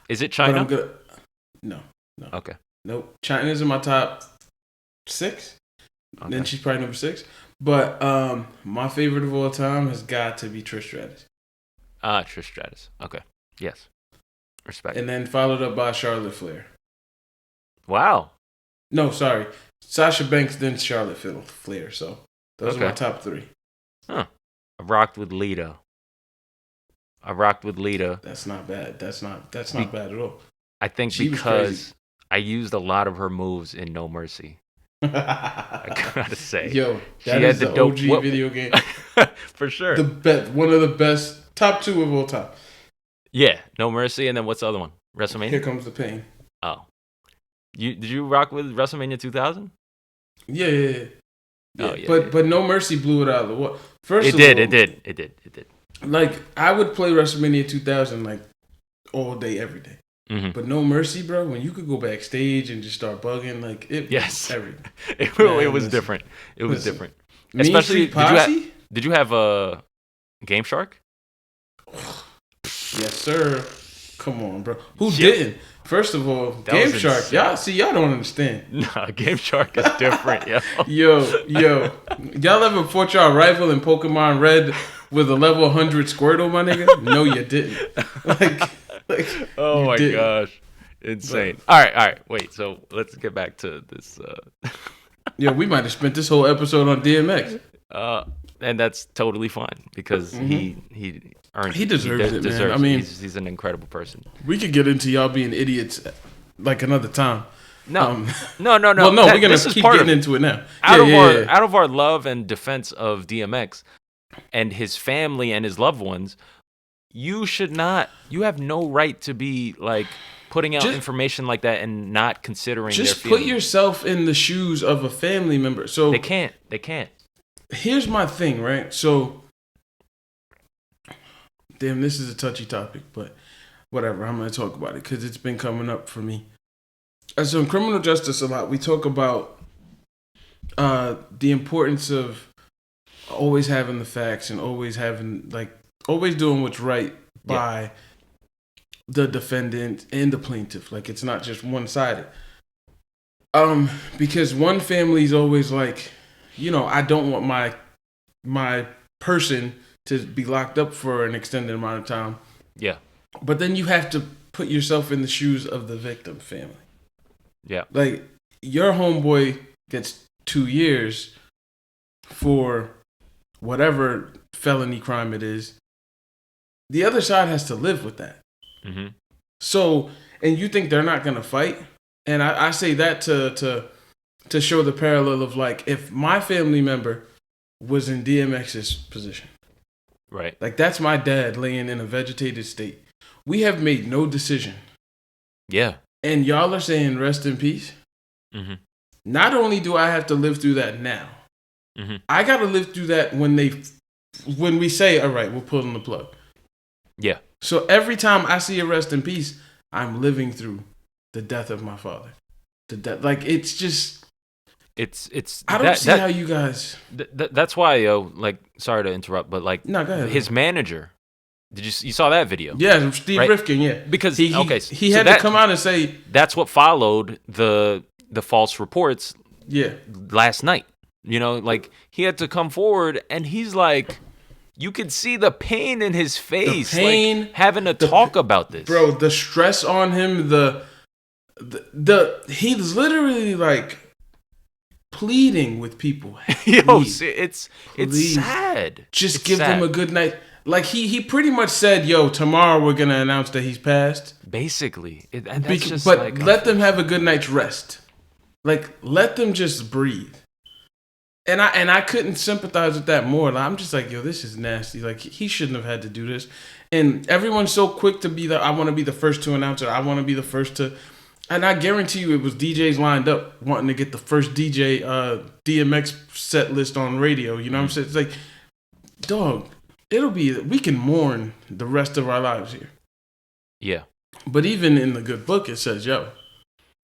Is it China? No. Okay. Nope. China's in my top 6. Okay. Then she's probably number 6. But my favorite of all time has got to be Trish Stratus. Trish Stratus. Okay. Yes. Respect. And then followed up by Charlotte Flair. Wow. No, sorry. Sasha Banks, then Charlotte Flair. So those are my top 3. Huh. I rocked with Lita. That's not bad. That's not bad at all. I think because I used a lot of her moves in No Mercy. I gotta say, yo, that is the OG video game for sure. One of the best, top 2 of all time. Yeah, No Mercy, and then what's the other one? WrestleMania. Here Comes the Pain. Oh, did you rock with WrestleMania 2000? Yeah. Oh, yeah. But No Mercy blew it out of the water. It did. Like I would play WrestleMania 2000 like all day, every day. Mm-hmm. But No Mercy, bro, when you could go backstage and just start bugging, like it. Yes, everything. it was different. It was different. Especially, did you have a Game Shark? Yes, sir. Come on, bro. Who didn't? First of all, Game Shark. Insane. Y'all don't understand. Nah, Game Shark is different, yo. Y'all ever fought y'all rival in Pokemon Red with a level 100 Squirtle, my nigga? No, you didn't. Oh my gosh, insane. All right. Wait, so let's get back to this. Yeah, we might have spent this whole episode on DMX. And that's totally fine because he earned. He deserves it, man. I mean, he's an incredible person. We could get into y'all being idiots like another time. No. Well, no, we're gonna keep getting into it now. Out of our love and defense of DMX and his family and his loved ones, you have no right to be like putting out information like that and not considering their feelings. Just put yourself in the shoes of a family member. So they can't. Here's my thing, right? So, damn, this is a touchy topic, but whatever. I'm going to talk about it because it's been coming up for me. So in criminal justice a lot, we talk about the importance of always having the facts and always doing what's right by the defendant and the plaintiff. Like, it's not just one-sided. Because one family's always like, I don't want my person to be locked up for an extended amount of time. Yeah. But then you have to put yourself in the shoes of the victim family. Yeah. Like, your homeboy gets 2 years for whatever felony crime it is. The other side has to live with that. Mm-hmm. So, and you think they're not going to fight? And I say that to show the parallel of, like, if my family member was in DMX's position. Right. Like, that's my dad laying in a vegetated state. We have made no decision. Yeah. And y'all are saying rest in peace? Mm-hmm. Not only do I have to live through that now, mm-hmm. I got to live through that when we say, all right, we're pulling the plug. Yeah. So every time I see a rest in peace, I'm living through the death of my father. Like, it's just... It's. I don't see how you guys... That's why, like, sorry to interrupt, but, like, no, go ahead. His manager... You saw that video? Yeah, Steve Rifkin, yeah. Because he had to come out and say... That's what followed the false reports last night. Like, he had to come forward, and he's like, You could see the pain in his The face, pain, like having to the talk about this. bro, the stress on him, the he's literally like pleading with people. Yo, Please, it's please, sad. just It's give them sad. a good night. Like he pretty much said, "Yo, tomorrow we're gonna announce that he's passed." Basically, and that's just But like let them have a good night's rest. Like let them just breathe. And I couldn't sympathize with that more. Like, I'm just like, yo, this is nasty. Like he shouldn't have had to do this. And everyone's so quick to be I want to be the first to announce it. I want to be the first to. And I guarantee you, it was DJs lined up wanting to get the first DJ DMX set list on radio. You know what I'm saying? It's like, dog, we can mourn the rest of our lives here. Yeah. But even in the good book, it says, yo,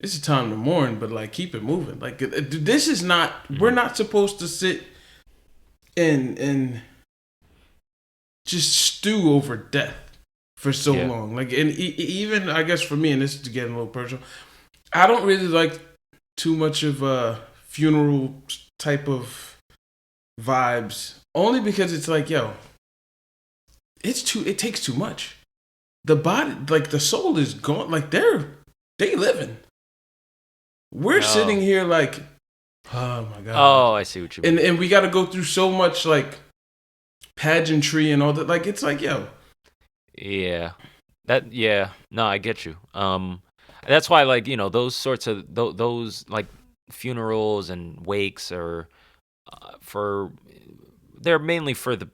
it's a time to mourn, but like keep it moving. Like this is not. We're not supposed to sit and just stew over death for so long. Like, and even I guess for me, and this is getting a little personal, I don't really like too much of a funeral type of vibes. Only because it's like, yo, it takes too much. The body, like the soul, is gone. Like they living. We're sitting here like, oh my god. Oh, I see what you mean. And we got to go through so much like pageantry and all that. Like it's like, yo. Yeah. No, I get you. That's why, like, those sorts of those like funerals and wakes are they're mainly for the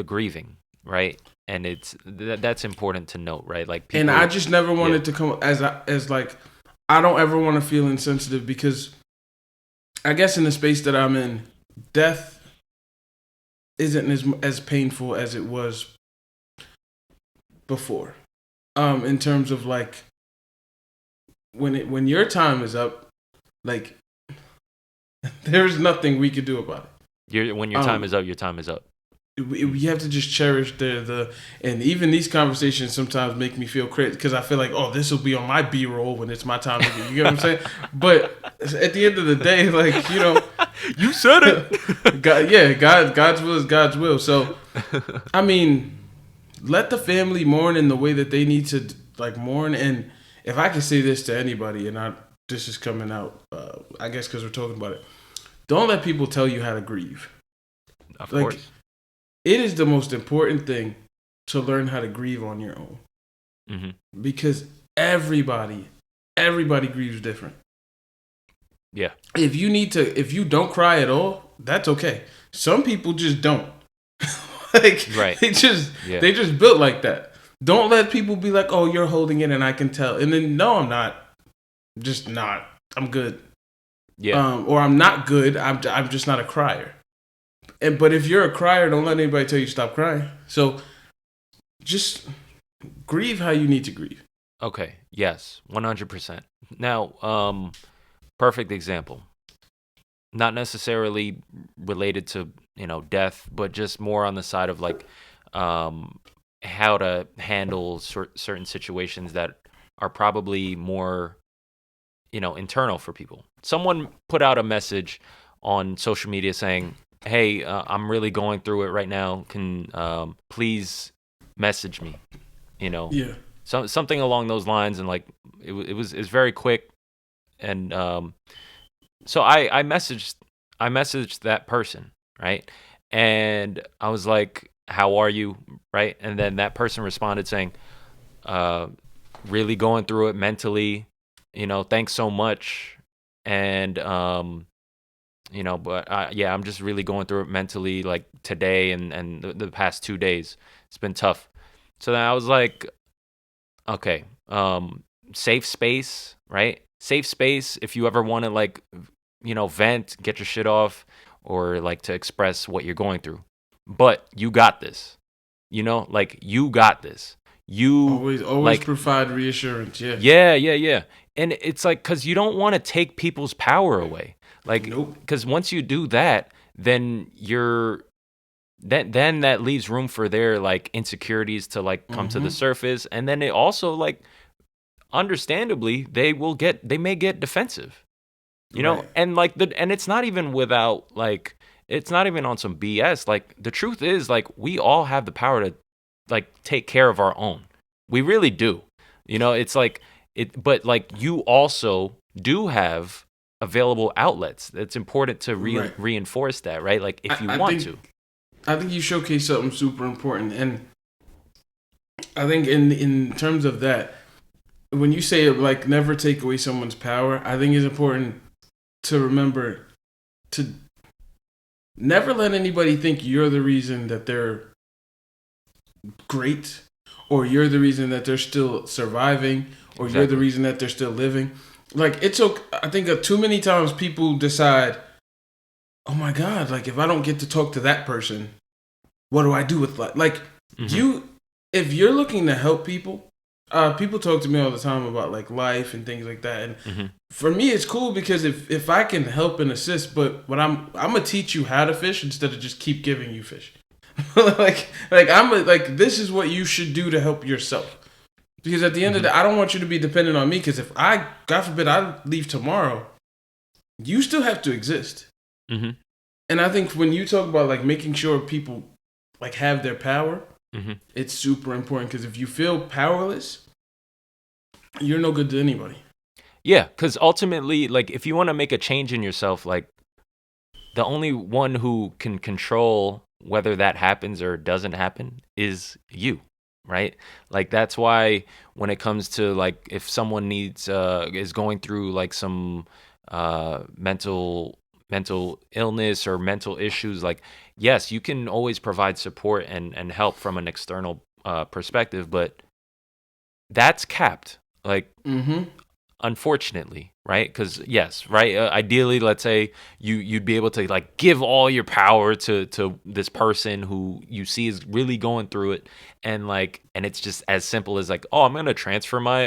grieving, right? And that's important to note, right? Like people, and I just never wanted to come as like, I don't ever want to feel insensitive, because I guess in the space that I'm in, death isn't as painful as it was before. In terms of like when your time is up, like there's nothing we could do about it. When your time is up, your time is up. We have to just cherish and even these conversations sometimes make me feel crazy, because I feel like, oh, this will be on my B-roll when it's my time to get, you get what I'm saying? But at the end of the day, like, you said it. God's will is God's will. So I mean, let the family mourn in the way that they need to like mourn. And if I can say this to anybody, and this is coming out, I guess because we're talking about it, don't let people tell you how to grieve. Of course. It is the most important thing to learn how to grieve on your own. Mm-hmm. Because everybody grieves different. Yeah. If you don't cry at all, that's okay. Some people just don't. Like, right. They just built like that. Don't let people be like, oh, you're holding it and I can tell. And then, no, I'm not. I'm just not. I'm good. Yeah. Or I'm not good. I'm just not a crier. But if you're a crier, don't let anybody tell you stop crying. So just grieve how you need to grieve. Okay. Yes. 100%. Now, perfect example. Not necessarily related to, death, but just more on the side of like how to handle certain situations that are probably more, internal for people. Someone put out a message on social media saying, hey, I'm really going through it right now. Can please message me? Yeah. Something along those lines, and like it was very quick, and so I messaged that person, right? And I was like, how are you, right? And then that person responded saying, really going through it mentally, thanks so much, and but I'm just really going through it mentally, like today and the past 2 days. It's been tough. So then I was like, okay, safe space, right? Safe space if you ever want to like, vent, get your shit off, or like to express what you're going through. But you got this. Like you got this. You always like, provide reassurance. Yeah. And it's like, because you don't want to take people's power away. Like, because once you do that, then then that leaves room for their like insecurities to like come to the surface, and then it also like, understandably, they may get defensive, and like and it's not even without like it's not even on some BS. Like the truth is, like we all have the power to like take care of our own. We really do. It's like but like you also do have available outlets. It's important to Right. reinforce that, right? Like if you I want think to. I think you showcase something super important, and I think in terms of that, when you say like never take away someone's power, I think it's important to remember to never let anybody think you're the reason that they're great, or you're the reason that they're still surviving, or you're the Exactly. reason that they're still living. Like it's okay. I think too many times people decide, oh my god, like if I don't get to talk to that person, what do I do with life? Like Hmm. you, if you're looking to help people, people talk to me all the time about like life and things like that. And Hmm. for me, it's cool because if I can help and assist, but what I'm gonna teach you how to fish instead of just keep giving you fish. like this is what you should do to help yourself. Because at the end of the Hmm. day, I don't want you to be dependent on me. Because if I, God forbid, I leave tomorrow, you still have to exist. Hmm. And I think when you talk about like making sure people like have their power, Hmm. it's super important. Because if you feel powerless, you're no good to anybody. Yeah, because ultimately, like if you want to make a change in yourself, like the only one who can control whether that happens or doesn't happen is you, right? Like that's why when it comes to like if someone needs is going through like some mental illness or mental issues, like yes, you can always provide support and help from an external perspective, but that's capped. Like Mm-hmm. unfortunately, right? Because yes, right, ideally, let's say you'd be able to like give all your power to this person who you see is really going through it, and it's just as simple as like, oh, I'm gonna transfer my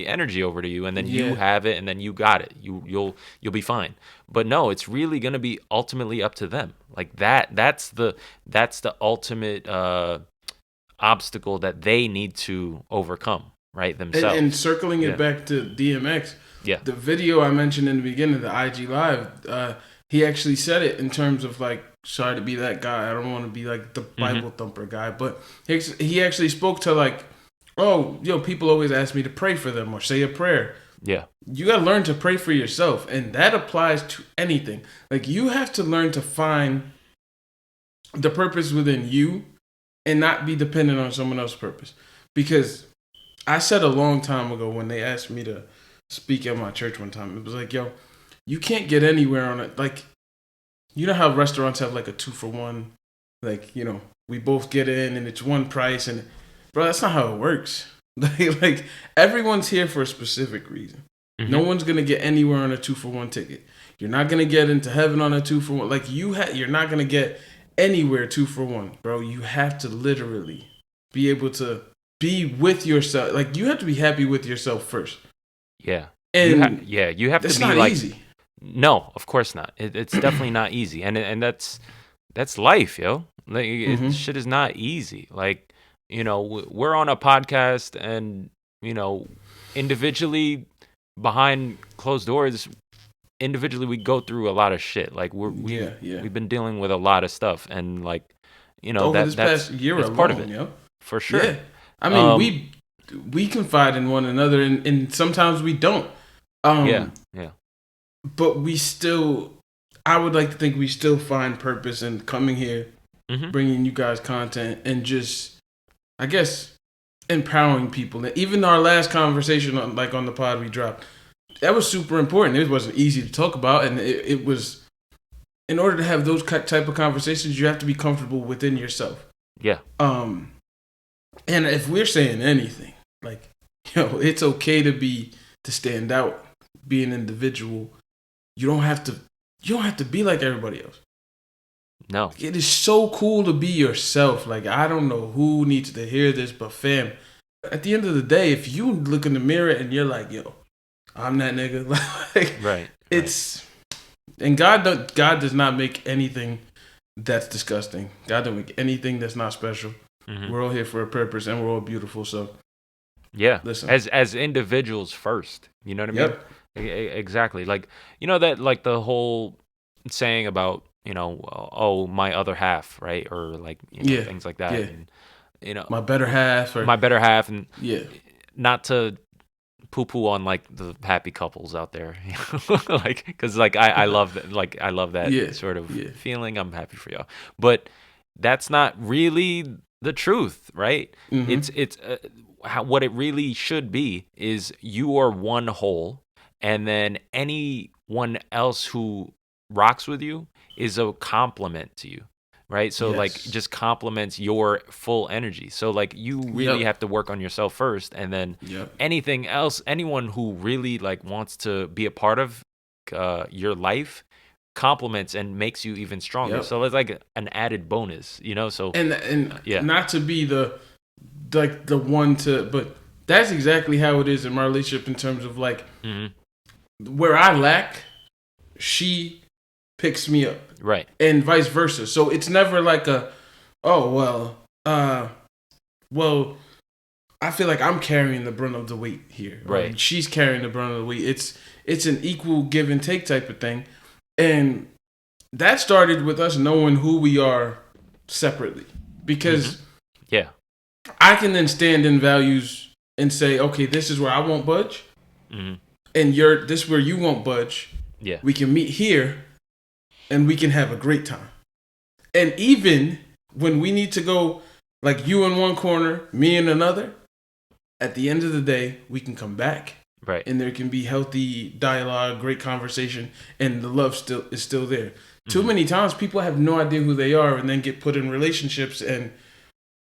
energy over to you, and then you Yeah. have it, and then you got it, you'll be fine. But no, it's really gonna be ultimately up to them. Like that's the ultimate obstacle that they need to overcome, right, And themselves. circling it Yeah. back to DMX, Yeah. the video I mentioned in the beginning, the IG live, he actually said it in terms of like, sorry to be that guy. I don't want to be like the Hmm. Bible thumper guy, but he actually spoke to like, oh, people always ask me to pray for them or say a prayer. Yeah. You got to learn to pray for yourself, and that applies to anything. Like you have to learn to find the purpose within you and not be dependent on someone else's purpose. Because I said a long time ago when they asked me to speak at my church one time, it was like, yo, you can't get anywhere on it. Like, you know how restaurants have like a 2 for 1? Like, we both get in and it's one price. And, bro, that's not how it works. Like everyone's here for a specific reason. No Hmm. one's going to get anywhere on a 2 for 1 ticket. You're not going to get into heaven on a 2 for 1. Like, you're not going to get anywhere 2 for 1, bro. You have to literally be able to be with yourself. Like you have to be happy with yourself first, Yeah. and You have to that's be not like, easy. no, of course not. It's definitely not easy. And that's life, yo. Like Mm-hmm. shit is not easy. Like, we're on a podcast and, you know, individually behind closed doors, individually we go through a lot of shit. Like Yeah, yeah. we've been dealing with a lot of stuff, and like, Over that this past that's year it's part of alone, it yo. for Yeah, sure. I mean, Um we confide in one another, and sometimes we don't. yeah, Um, yeah. but we still, I would like to think we still find purpose in coming here, Mhm. bringing you guys content, and just, I guess, empowering people. And even our last conversation on the pod we dropped, that was super important. It wasn't easy to talk about, and it was. In order to have those type of conversations, you have to be comfortable within yourself. Yeah. Um, and if we're saying anything, like, it's okay to stand out, be an individual. You don't have to. You don't have to be like everybody else. No. It is so cool to be yourself. Like I don't know who needs to hear this, but fam, at the end of the day, if you look in the mirror and you're like, yo, I'm that nigga, like Right. Right. it's and God does not make anything that's disgusting. God don't make anything that's not special. Mhm. We're all here for a purpose, and we're all beautiful. So Yeah, listen, as individuals first. You know what I mean? yep, Exactly. Like, that like the whole saying about oh, my other half, right? Or like, Yeah. things like that. Yeah. And, My better half, or my better half. And yeah. not to poo-poo on like the happy couples out there, like, because like I love that, like I love that Yeah. sort of Yeah. feeling. I'm happy for y'all, but that's not really the truth, right? Mm-hmm. It's what it really should be is you are one whole, and then anyone else who rocks with you is a compliment to you, right? So like Yes. just complements your full energy. So like you really Yep. have to work on yourself first, and then Yep. anything else, anyone who really like wants to be a part of your life complements and makes you even stronger. Yep. So it's like an added bonus, so And yeah. not to be the one to, but that's exactly how it is in my relationship, in terms of like, Hmm. where I lack, she picks me up, Right. and vice versa. So it's never like oh well, I feel like I'm carrying the brunt of the weight here, or Right. she's carrying the brunt of the weight. It's an equal give and take type of thing, and that started with us knowing who we are separately, because Yeah. I can then stand in values and say, okay, this is where I won't budge, Hmm. and this is where you won't budge. Yeah. We can meet here, and we can have a great time. And even when we need to go, like you in one corner, me in another, at the end of the day, we can come back, Right. and there can be healthy dialogue, great conversation, and the love is still there. Too many times people have no idea who they are, and then get put in relationships, and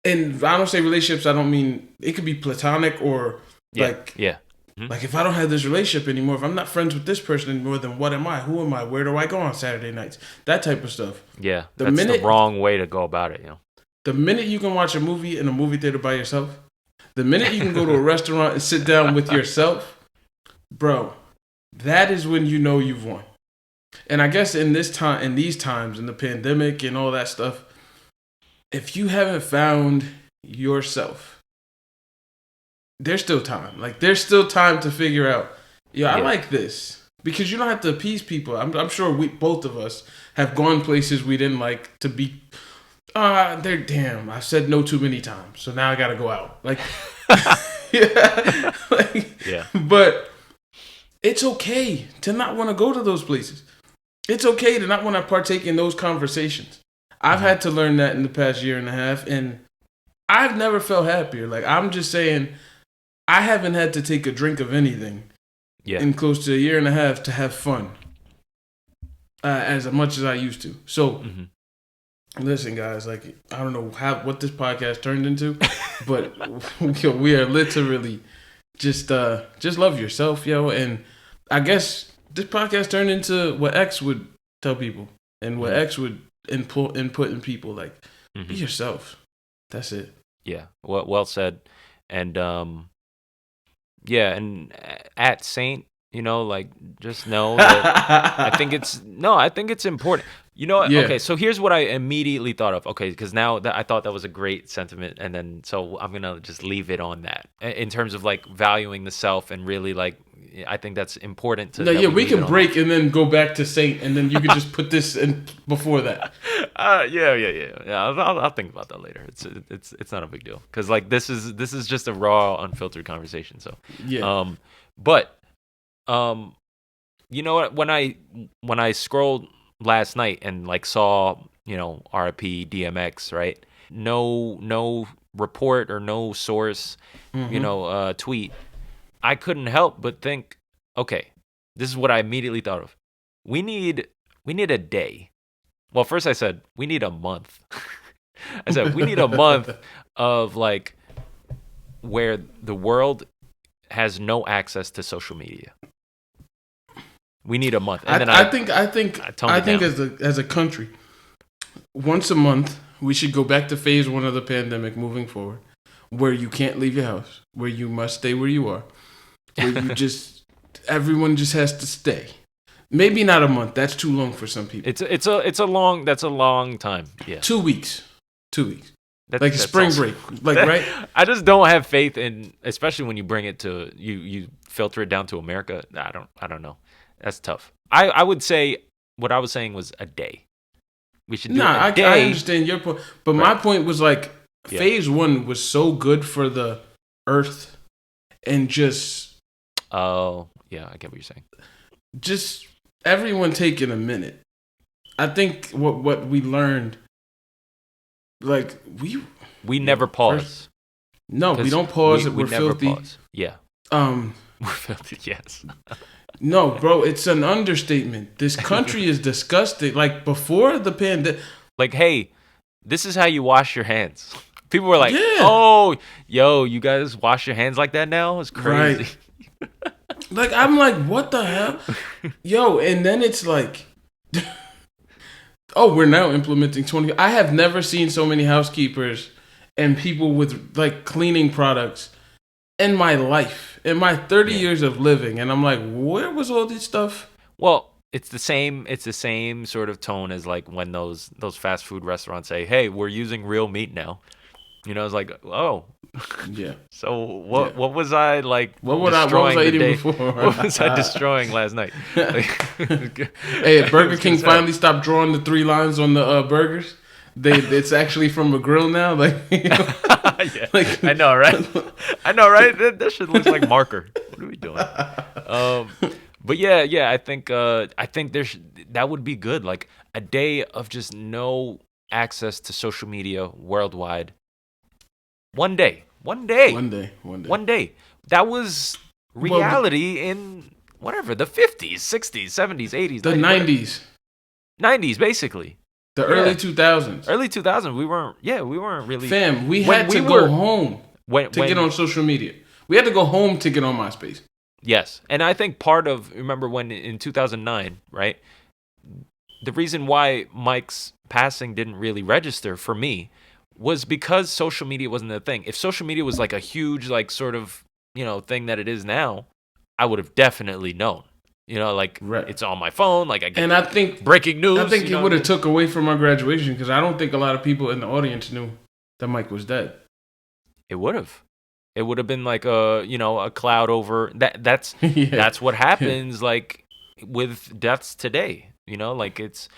I don't say relationships, I don't mean, it could be platonic, or Yeah. like Yeah. like if I don't have this relationship anymore, if I'm not friends with this person anymore, then what am I? Who am I? Where do I go on Saturday nights? That type of stuff. Yeah. The That's minute the wrong way to go about it, the minute you can watch a movie in a movie theater by yourself, the minute you can go to a restaurant and sit down with yourself, bro, that is when you know you've won. And I guess in these times, in the pandemic and all that stuff, if you haven't found yourself, there's still time. Like, there's still time to figure out, yeah, I like this. Because you don't have to appease people. I'm sure both of us have gone places we didn't like to be. They're damn. I said no too many times, so now I gotta go out. Like, yeah, like, Yeah. But it's okay to not want to go to those places. It's okay to not want to partake in those conversations. I've had to learn that in the past year and a half, and I've never felt happier. Like, I'm just saying, I haven't had to take a drink of anything in close to a year and a half to have fun as much as I used to. So, listen, guys, like, I don't know what this podcast turned into, but we are literally just love yourself, yo. And I guess this podcast turned into what X would tell people, and what X would input in people, like, be yourself. That's it. Yeah. Well said. And yeah, and at Saint, like, just know that I think it's important. Okay, so here's what I immediately thought of. Okay, because now that I thought that was a great sentiment, and then so I'm gonna just leave it on that in terms of like valuing the self, and really, like, I think that's important to. No, yeah, we can break and then go back to Saint, and then you can just put this in before that. Yeah. I'll think about that later. It's not a big deal, because like this is just a raw, unfiltered conversation. So yeah. But you know what? When I scrolled last night and like saw RIP DMX, right? No report or no source, tweet. I couldn't help but think, okay, this is what I immediately thought of. We need a day. Well, first I said we need a month. I said we need a month of like where the world has no access to social media. We need a month. And I think as a country, once a month we should go back to phase 1 of the pandemic moving forward, where you can't leave your house, where you must stay where you are, where you everyone just has to stay. Maybe not a month. That's too long for some people. That's a long time. Yeah. 2 weeks. 2 weeks. Like That's spring break. Like, right? I just don't have faith in, especially when you bring it to you filter it down to America. I don't know. That's tough. I would say what I was saying was a day. We should do Nah, it a I day. understand your point, but Right. my point was like Yeah. phase one was so good for the earth and Oh, yeah, I get what you're saying. just everyone taking a minute. I think what we learned, like We never pause. no, we don't pause. We We're never filthy. pause. Yeah. Um, We're filthy, yes. no, bro, it's an understatement. This country is disgusting. Like before the pandemic, Like, hey, this is how you wash your hands. People were like, Yeah. oh, yo, you guys wash your hands like that now? It's crazy. Right. Like I'm like, what the hell, yo? And then it's like, oh, we're now implementing 20. I have never seen so many housekeepers and people with like cleaning products in my life, in my 30 years of living. And I'm like, where was all this stuff? Well, it's the same sort of tone as like when those fast food restaurants say, "Hey, we're using real meat now." You know, it's like, "Oh, Yeah. so what was I like What was destroying I the eating day? before? What was I destroying last night?" Hey, Burger King finally stopped drawing the 3 lines on the burgers. It's actually from a grill now. Like, Yeah, like, I know, right? I know, right? That shit looks like marker. What are we doing? But yeah, I think that would be good. Like a day of just no access to social media worldwide. One day. One day. That was reality in whatever, the 50s, 60s, 70s, 80s, the 90s. 90s, basically. The early 2000s. Early 2000s, we weren't really. Fam, we had to go home to get on social media. We had to go home to get on MySpace. Yes. And I think remember when in 2009, right? The reason why Mike's passing didn't really register for me was because social media wasn't a thing. If social media was like a huge, like sort of, thing that it is now, I would have definitely known. It's on my phone. Like I think breaking news. I think it would have took away from my graduation because I don't think a lot of people in the audience knew that Mike was dead. It would have. It would have been like a cloud over that. That's that's what happens like with deaths today. Like it's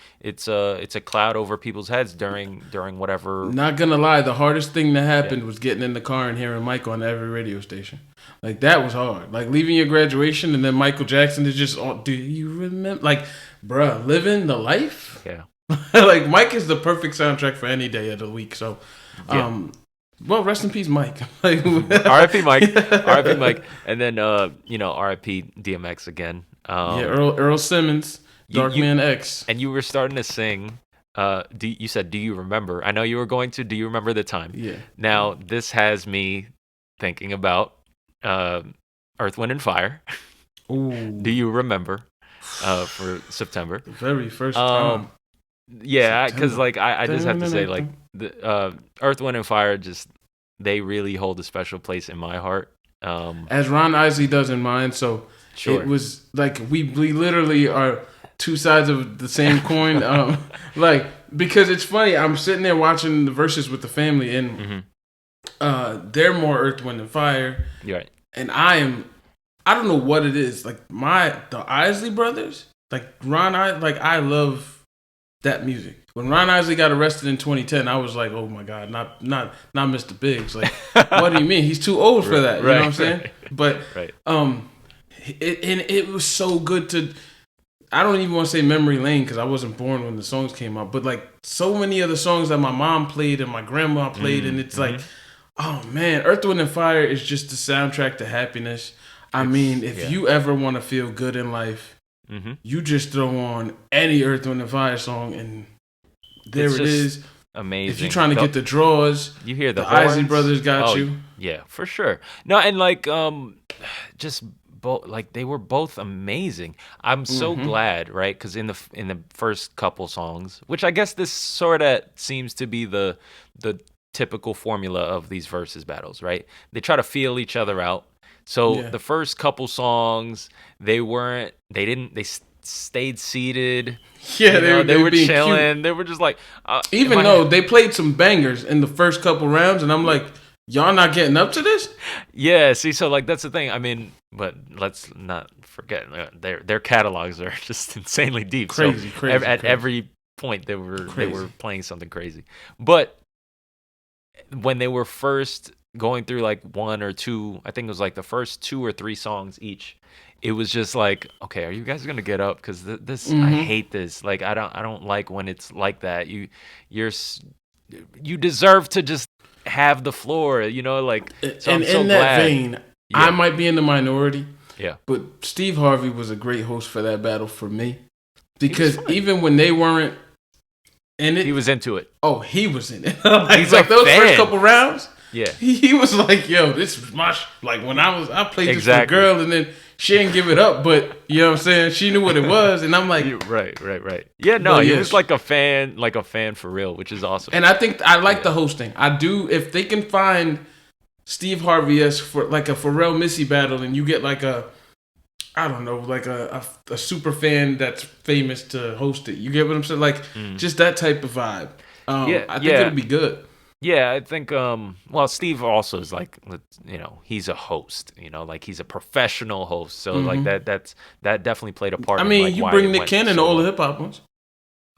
a cloud over people's heads during whatever. Not gonna lie, the hardest thing that happened was getting in the car and hearing Mike on every radio station. Like that was hard. Like leaving your graduation and then Michael Jackson is just on. Do you remember? Like, bruh, living the life. Yeah. Like Mike is the perfect soundtrack for any day of the week. So, well, rest in peace, Mike. R.I.P. Mike. R.I.P. Mike. And then R.I.P. DMX again. Earl Simmons. Darkman X. And you were starting to sing. You said, "Do you remember?" I know you were going to. Do you remember the time? Yeah. Now this has me thinking about Earth, Wind, and Fire. Ooh. Do you remember? For September. The very first time. Yeah, because like I just have to say like the Earth, Wind, and Fire they really hold a special place in my heart. As Ron Isley does in mine. So sure. It was like we literally are two sides of the same coin. Like because it's funny. I'm sitting there watching the verses with the family, and they're more Earth, Wind, and Fire. You're right. And I don't know what it is. Like the Isley brothers, like I love that music. When Ron Isley got arrested in 2010, I was like, oh my God, not Mr. Biggs. Like, what do you mean? He's too old for that. You know what I'm saying? But it was so good to. I don't even want to say memory lane because I wasn't born when the songs came out. But like so many of the songs that my mom played and my grandma played, and it's like, oh man, Earth, Wind, and Fire is just the soundtrack to happiness. I mean, if you ever want to feel good in life, you just throw on any Earth, Wind, and Fire song, and there it is. Amazing. If you're trying to get the draws, you hear the Isley brothers got you. Yeah, for sure. No, and like just both, like they were both amazing. I'm so glad, right? Because in the first couple songs, which I guess this sort of seems to be the typical formula of these versus battles, right? They try to feel each other out. So the first couple songs, they stayed seated. Yeah, they were chilling. Cute. They were just like, even though they played some bangers in the first couple rounds, and I'm like, y'all not getting up to this? Yeah, see, so like that's the thing. I mean, but let's not forget their catalogs are just insanely deep. Crazy. Every point they were Crazy. playing something crazy. But when they were first going through like one or two, I think it was like the first 2 or 3 songs each, it was just like, okay, are you guys gonna get up? Because this, I Mm-hmm. hate this. Like, I don't like when it's like that. You deserve to just have the floor, like. So And I'm so in that glad. vein, I Yeah, might be in the minority, yeah. but Steve Harvey was a great host for that battle for me. He was Because fun. even when they weren't in He it, was into it. oh, he was in it. like, He's a those first fan. couple rounds, Yeah, he was like, "Yo, this is my like when I played this for a exactly. girl, and then she didn't give it up, but you know what I'm saying? She knew what it was, and I'm like, Right. Yeah, no, but he was yes, like a fan for real, which is awesome. and I think I like Yeah. the hosting. I do if they can find Steve Harvey as for like a Pharrell Missy battle, and you get like a I don't know, like a super fan that's famous to host it. You get what I'm saying? Like just that type of vibe. Yeah, I think yeah. it'll be good. Yeah, I think well, Steve also is like, he's a host, like he's a professional host. So like Hmm. that definitely played a part I in mean, like you why bring it Nick went Cannon to so all the well. hip hop ones.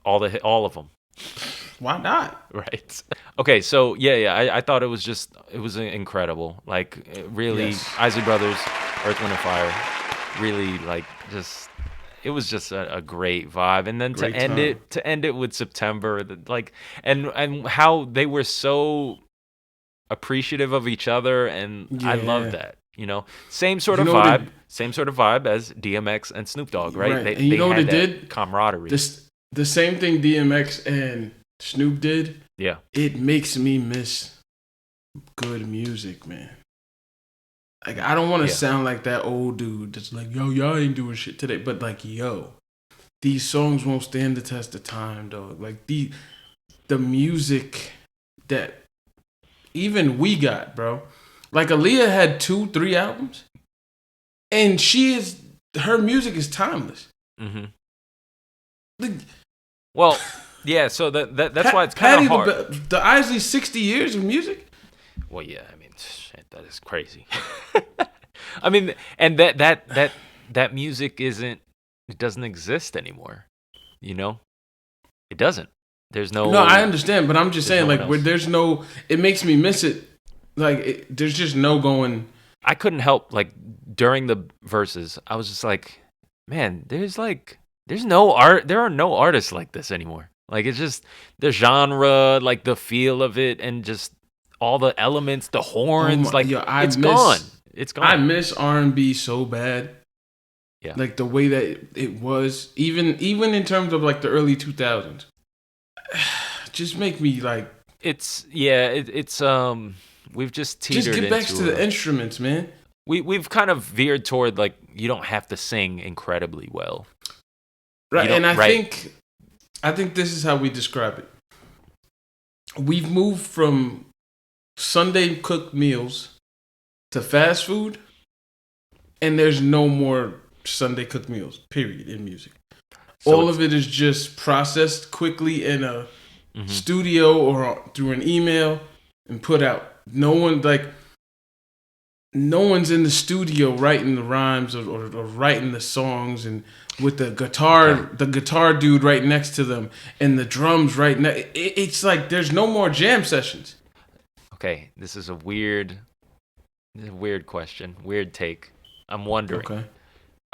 All of them. Why not? Right. Okay, so yeah, I thought it was incredible. Like really, Yes. Isley Brothers, Earth, Wind and Fire, really like just it was just a great vibe. And then Great time. to end it with September, like and how they were so appreciative of each other, and I love Yeah. that. Same sort You of know what vibe, it same sort of vibe as DMX and Snoop Dogg, right? right. They And you they know what had it that did? camaraderie. The same thing DMX and Snoop did. Yeah. It makes me miss good music, man. Like I don't want to Yeah. sound like that old dude that's like, yo, y'all ain't doing shit today. But like, yo, these songs won't stand the test of time, dog. Like the music that even we got, bro. Like Aaliyah had 2, 3 albums, and her music is timeless. Mhm. Like, Well, yeah, so that's why it's kind of Patty hard. the Isley 60 years of music. Well, yeah, I mean, shit, that is crazy. I mean, and that music it doesn't exist anymore. You know, it doesn't. There's No, I no understand, but I'm just there's saying, no one like, where else. there's no, it makes me miss it. Like, there's just no going. I couldn't help like during the verses, I was just like, man, there's no art. There are no artists like this anymore. Like it's just the genre, like the feel of it, and just all the elements, the Oh horns, my, like yo, it's gone. It's I gone. miss R&B so bad. Yeah. Like the way that it was, even in terms of like the early 2000s, just make me like, It's we've just just teetered get back to into the a instruments, man. we've kind of veered toward like you don't have to sing incredibly well. You Right, don't and right. I think this is how we describe it. We've moved from Sunday cooked meals to fast food, and there's no more Sunday cooked meals. Period in music. So All it's of it is just processed quickly in a mhm. studio or through an email and put out. No one's in the studio writing the rhymes or writing the songs and with Okay. the guitar dude right next to them and the drums right next. It's like there's no more jam sessions. Okay, this is a weird question, weird take. I'm wondering. Okay,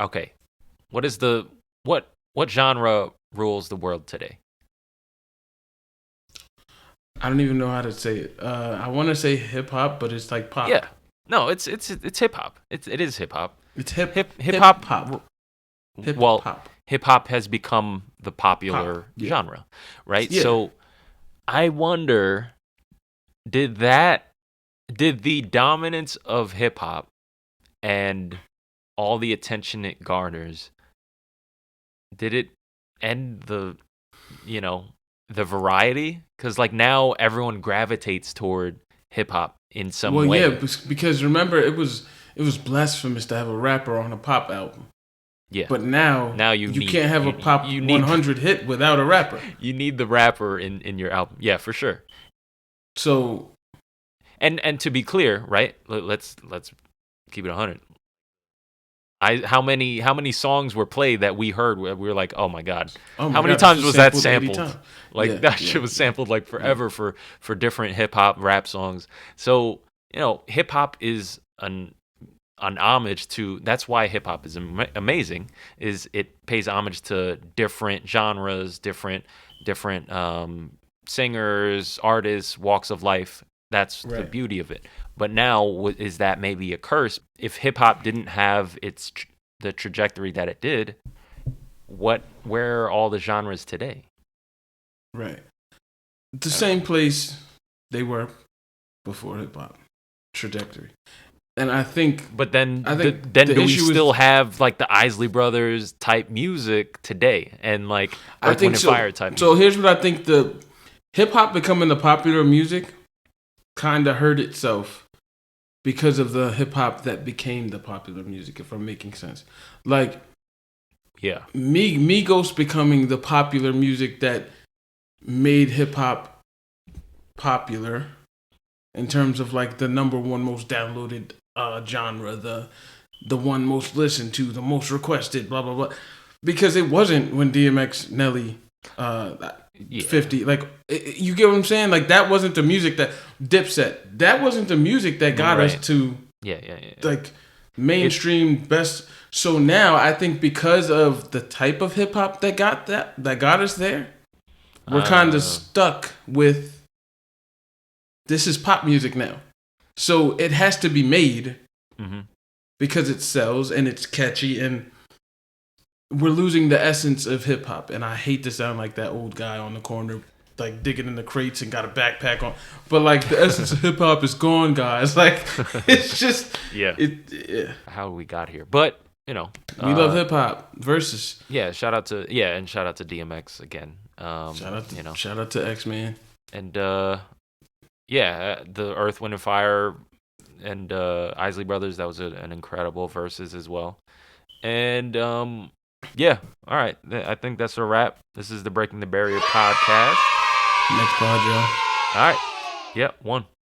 Okay, what is the what genre rules the world today? I don't even know how to say it. I want to say hip hop, but it's like pop. Yeah, no, it's hip hop. It is hip hop. It's Hip hip hop. hop, hip Well, hop, hip hop has become the pop. popular Yeah, genre, right? yeah. So I wonder, did that did the dominance of hip hop and all the attention it garners, did it end you know, the variety? Because like now everyone gravitates toward hip hop in some Well, yeah, way. because remember it was blasphemous to have a rapper on a pop album. Yeah. But now Now you can't have a pop you need 100 hit without a rapper. you need the rapper in your album. Yeah, for sure. So And to be clear, right? Let's keep it 100. How many songs were played that we heard where we were like, oh my god, Oh how my many God, this times was was that 80 sampled? times. Like Yeah, that yeah, shit was yeah, sampled like yeah. forever for different hip hop rap songs. So hip hop is an homage to. That's why hip hop is amazing. Is it pays homage to different genres, different singers, artists, walks of life. That's the Right. beauty of it. But now, is that maybe a curse? If hip hop didn't have the trajectory that it did, where are all the genres today? Right. The I don't same know. place they were before hip hop trajectory. And I think But then, I think then the do we issue is still have like the Isley Brothers type music today, and like I Earth, Wind think and so. Fire type So music? here's what I think: the hip hop becoming the popular music kind of hurt itself because of the hip hop that became the popular music. If I'm making sense, like Yeah. Migos becoming the popular music that made hip hop popular in terms of like the number one most downloaded genre, the one most listened to, the most requested, blah blah blah. Because it wasn't when DMX, Nelly, uh, Yeah. 50, like you get what I'm saying? Like that wasn't the music that Dipset. That wasn't the music that got us Right. to Yeah. like mainstream best. So now I think because of the type of hip hop that got us there, we're kind of Uh, stuck with this is pop music now. So it has to be made hmm because it sells and it's catchy and we're losing the essence of hip hop. And I hate to sound like that old guy on the corner like digging in the crates and got a backpack on. But like the essence of hip hop is gone, guys. Like it's just yeah. yeah. How we got here, but We love hip hop versus yeah. And shout out to DMX again. shout out to X Man. And yeah, the Earth, Wind and Fire and Isley Brothers. That was an incredible verses as well. And yeah, all right. I think that's a wrap. This is the Breaking the Barrier podcast. Next pod, y'all. All right. Yeah, one.